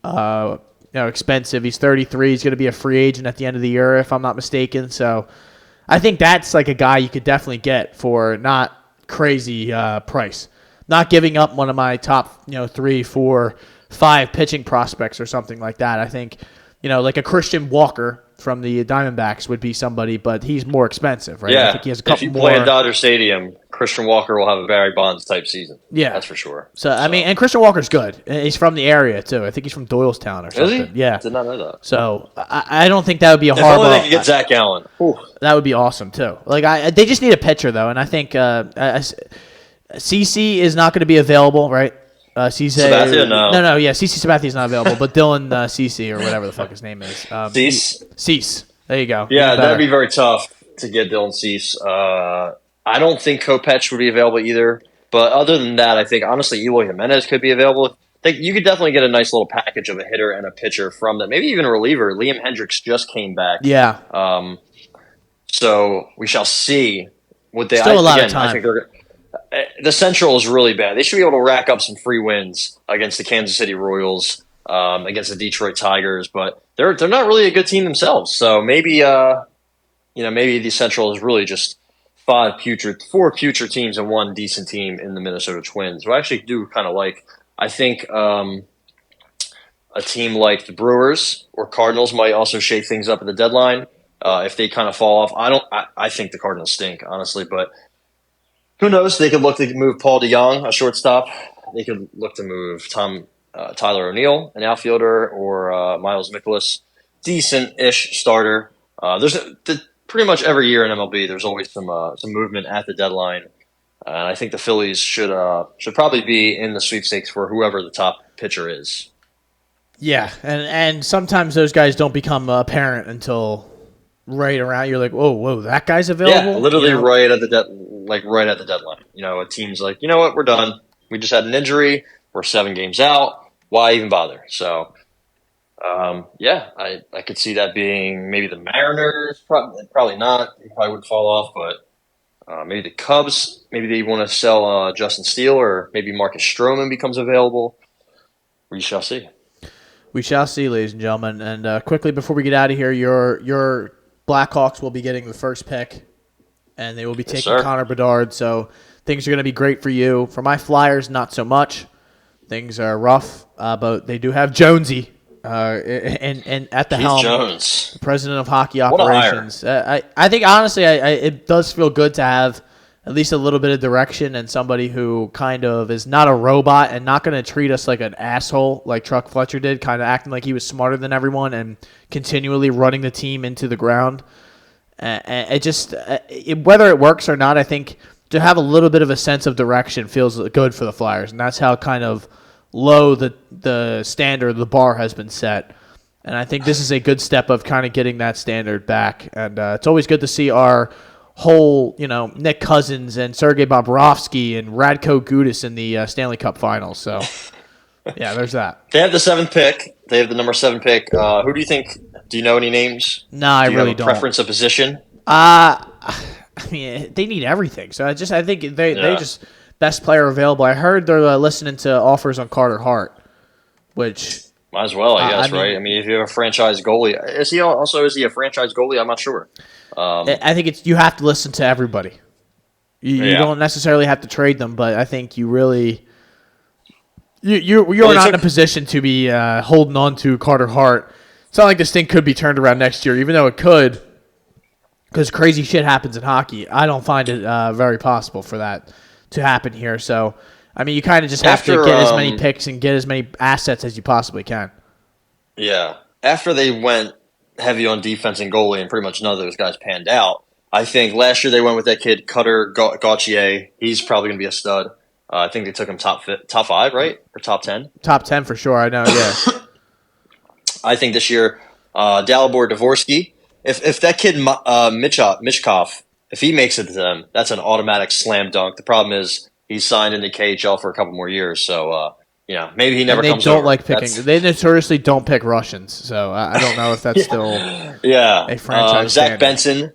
expensive. He's 33. He's going to be a free agent at the end of the year, if I'm not mistaken. So I think that's like a guy you could definitely get for not crazy price. Not giving up one of my top, 3, 4, 5 pitching prospects or something like that. I think, like a Christian Walker from the Diamondbacks would be somebody, but he's more expensive, right? Yeah, I think he has a couple if you more. play at Dodger Stadium, Christian Walker will have a Barry Bonds type season. Yeah, that's for sure. So I mean, and Christian Walker's good. He's from the area too. I think he's from Doylestown or something. Is he? Yeah, Did not know that. So I don't think that would be a if horrible. only they could get Zach Allen. That would be awesome too. Like they just need a pitcher though, and I think CC is not going to be available, right? Sabathia, no, yeah, CC Sabathia is not available, but Dylan CC or whatever the fuck his name is. Cease. There you go. Yeah, that'd be very tough to get Dylan Cease. I don't think Kopech would be available either. But other than that, I think honestly Eloy Jimenez could be available. I think you could definitely get a nice little package of a hitter and a pitcher from them. Maybe even a reliever. Liam Hendricks just came back. Yeah. So we shall see what they. Still a lot of time. I think the Central is really bad. They should be able to rack up some free wins against the Kansas City Royals, against the Detroit Tigers, but they're not really a good team themselves. So maybe maybe the Central is really just four future teams and one decent team in the Minnesota Twins, who I actually do kind of like. I think a team like the Brewers or Cardinals might also shake things up at the deadline if they kind of fall off. I think the Cardinals stink, honestly, but who knows? They could look to move Paul DeJong, a shortstop. They could look to move Tyler O'Neill, an outfielder, or Miles Mikolas, decent-ish starter. There's pretty much every year in MLB, there's always some movement at the deadline. And I think the Phillies should probably be in the sweepstakes for whoever the top pitcher is. Yeah, and sometimes those guys don't become apparent until right around. You're like, whoa, that guy's available. Yeah, literally right at the deadline. A team's like, you know what, we're done. We just had an injury. We're 7 games out. Why even bother? So, I could see that being maybe the Mariners. Probably not. They probably would fall off, but. Maybe the Cubs, maybe they want to sell Justin Steele, or maybe Marcus Stroman becomes available. We shall see. We shall see, ladies and gentlemen. And quickly before we get out of here, your Blackhawks will be getting the first pick and they will be taking sir. Connor Bedard. So things are going to be great for you. For my Flyers, not so much. Things are rough, but they do have Jonesy and at the Keith helm, Jones. the president of hockey What a hire. operations. I think, honestly, it does feel good to have at least a little bit of direction and somebody who kind of is not a robot and not going to treat us like an asshole like Chuck Fletcher did, kind of acting like he was smarter than everyone and continually running the team into the ground. Whether it works or not, I think to have a little bit of a sense of direction feels good for the Flyers, and that's how kind of low the standard, the bar has been set. And I think this is a good step of kind of getting that standard back. And it's always good to see our whole, Nick Cousins and Sergei Bobrovsky and Radko Gudas in the Stanley Cup Finals. So, yeah, there's that. They have the 7th pick. They have the number 7 pick. Who do you think? Do you know any names? No, I do you really have a don't. Preference of position? I mean, they need everything. So I think they just best player available. I heard they're listening to offers on Carter Hart, which might as well, I guess, right? I mean, if you have a franchise goalie, is he a franchise goalie? I'm not sure. I think you have to listen to everybody. You don't necessarily have to trade them, but I think you really you're not in a position to be holding on to Carter Hart. It's not like this thing could be turned around next year, even though it could, because crazy shit happens in hockey. I don't find it very possible for that to happen here. So, I mean, you kind of just have to get as many picks and get as many assets as you possibly can. Yeah. After they went heavy on defense and goalie and pretty much none of those guys panned out, I think last year they went with that kid, Cutter Gauthier. He's probably going to be a stud. I think they took him top 5, right? Or top 10? Top 10 for sure, I know, yeah. I think this year, Dalibor Dvorsky, if that kid Michkov, if he makes it to them, that's an automatic slam dunk. The problem is he's signed in the KHL for a couple more years, so maybe he never comes over. They don't like picking. They notoriously don't pick Russians, so I don't know if that's still a franchise Zach standard. Benson,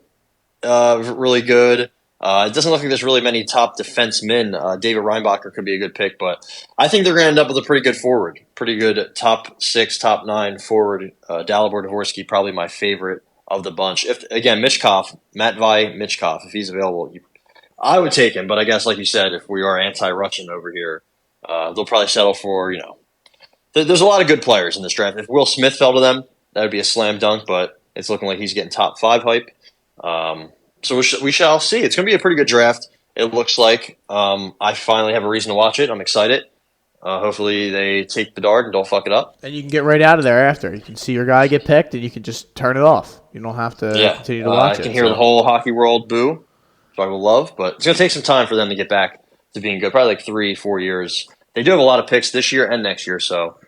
really good. It doesn't look like there's really many top defensemen. David Reinbacher could be a good pick, but I think they're going to end up with a pretty good forward. Pretty good top 6, top 9 forward. Dalibor Dvorsky, probably my favorite of the bunch. Matvei Michkov, if he's available, I would take him, but I guess, like you said, if we are anti-Russian over here, they'll probably settle for, there's a lot of good players in this draft. If Will Smith fell to them, that would be a slam dunk, but it's looking like he's getting top 5 hype. So we shall see. It's going to be a pretty good draft, it looks like. I finally have a reason to watch it. I'm excited. Hopefully they take Bedard and don't fuck it up. And you can get right out of there after. You can see your guy get picked, and you can just turn it off. You don't have to continue to watch it. I can hear the whole hockey world boo, which I will love, but it's going to take some time for them to get back to being good. Probably like 3-4 years. They do have a lot of picks this year and next year, so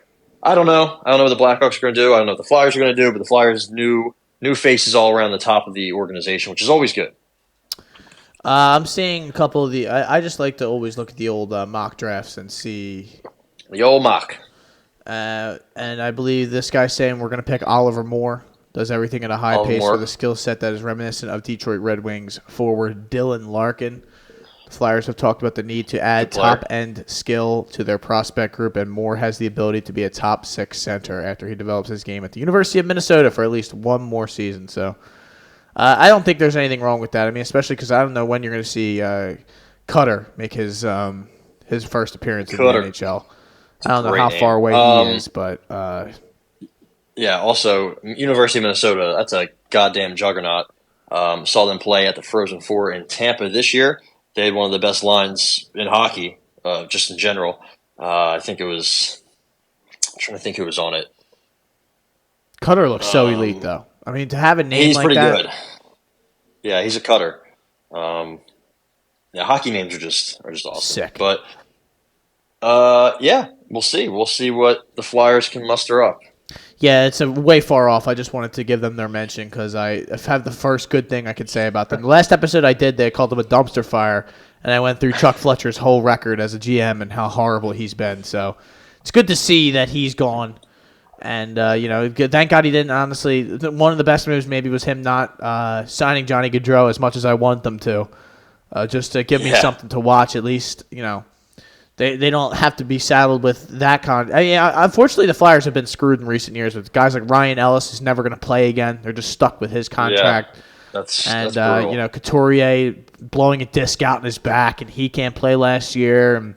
I don't know. I don't know what the Blackhawks are going to do. I don't know what the Flyers are going to do, but the Flyers new faces all around the top of the organization, which is always good. I'm seeing a couple of the. I just like to always look at the old mock drafts and see the old mock. And I believe this guy's saying we're going to pick Oliver Moore. Does everything at a high pace with a skill set that is reminiscent of Detroit Red Wings forward Dylan Larkin. The Flyers have talked about the need to add top-end skill to their prospect group, and Moore has the ability to be a top 6 center after he develops his game at the University of Minnesota for at least one more season. So I don't think there's anything wrong with that. I mean, especially because I don't know when you're going to see Cutter make his first appearance in the NHL. I don't know how far away he is, but yeah. Also, University of Minnesota, that's a goddamn juggernaut. Saw them play at the Frozen Four in Tampa this year. They had one of the best lines in hockey, just in general. I think it was. I'm trying to think who was on it. Cutter looks so elite, though. I mean, to have a name like that. He's pretty good. Yeah, he's a cutter. Hockey names are just awesome. Sick. But we'll see. We'll see what the Flyers can muster up. Yeah, it's a way far off. I just wanted to give them their mention because I have the first good thing I could say about them. The last episode I did, they called them a dumpster fire, and I went through Chuck Fletcher's whole record as a GM and how horrible he's been. So it's good to see that he's gone. And, thank God he didn't, honestly. One of the best moves maybe was him not signing Johnny Gaudreau as much as I want them to, just to give me something to watch at least, They don't have to be saddled with that unfortunately, the Flyers have been screwed in recent years with guys like Ryan Ellis, who's never going to play again. They're just stuck with his contract. Yeah. That's And, brutal. Couturier blowing a disc out in his back, and he can't play last year. And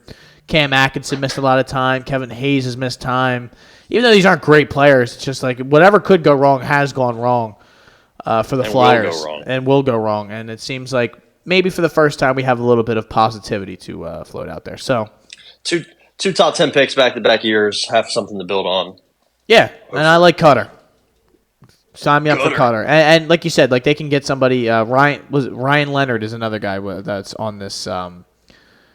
Cam Atkinson missed a lot of time. Kevin Hayes has missed time. Even though these aren't great players, it's just like whatever could go wrong has gone wrong for the Flyers. And will go wrong. And it seems like maybe for the first time we have a little bit of positivity to float out there. So Two top 10 picks back-to-back years have something to build on. yeah, and I like Cutter. Sign me up for Cutter. And like you said, like they can get somebody. Ryan Leonard is another guy that's on this. Ryan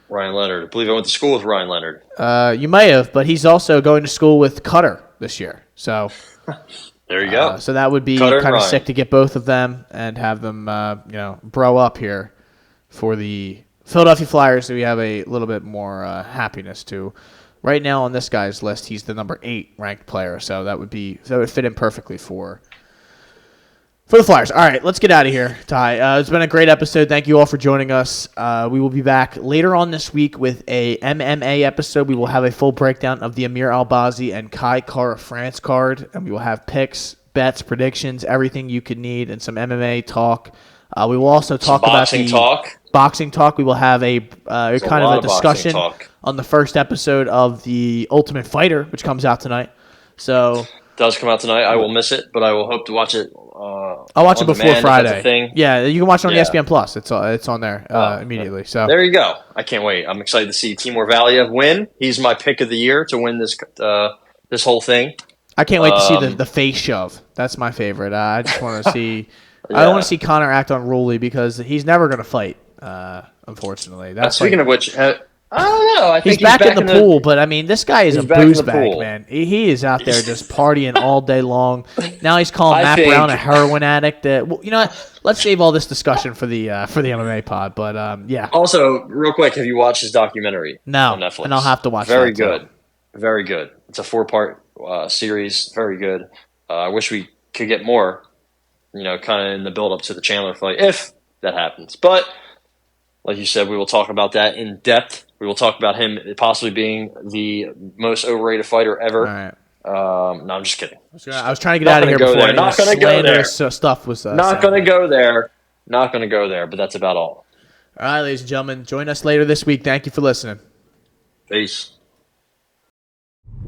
Leonard. I believe I went to school with Ryan Leonard. You may have, but he's also going to school with Cutter this year. So there you go. So that would be Cutter kind of sick to get both of them and have them, bro up here for the Philadelphia Flyers. So we have a little bit more happiness to. Right now on this guy's list, he's the number 8 ranked player. So that would fit in perfectly for the Flyers. All right, let's get out of here, Ty. It's been a great episode. Thank you all for joining us. We will be back later on this week with a MMA episode. We will have a full breakdown of the Amir Albazi and Kai Kara France card, and we will have picks, bets, predictions, everything you could need, and some MMA talk. We will also talk about boxing talk. We will have a kind of a discussion on the first episode of The Ultimate Fighter, which comes out tonight. So does come out tonight. I will miss it, but I will hope to watch it. I'll watch it before Friday. Thing. Yeah, you can watch it on ESPN Plus. It's on there immediately. So there you go. I can't wait. I'm excited to see Timur Valiev win. He's my pick of the year to win this whole thing. I can't wait to see the face shove. That's my favorite. I just want to see. I don't want to see Connor act unruly because he's never going to fight. Unfortunately, speaking of which. I don't know. I think he's back in the pool, but I mean, this guy is a booze bag, man. He is out there just partying all day long. Now he's calling Matt Brown a heroin addict. You know what? Let's save all this discussion for the MMA pod. But yeah. Also, real quick, have you watched his documentary? No, on Netflix? And I'll have to watch. Very good, very good. It's a 4-part series. Very good. I wish we could get more. Kind of in the build up to the Chandler fight, if that happens. But like you said, we will talk about that in depth. We will talk about him possibly being the most overrated fighter ever. All right. No, I'm just kidding. I was trying to get out of here before not going to go there. Stuff was not going to go there. Not going to go there. But that's about all. All right, ladies and gentlemen, join us later this week. Thank you for listening. Peace.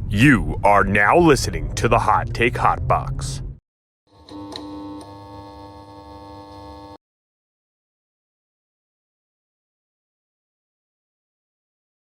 You are now listening to the Hot Take Hot Box.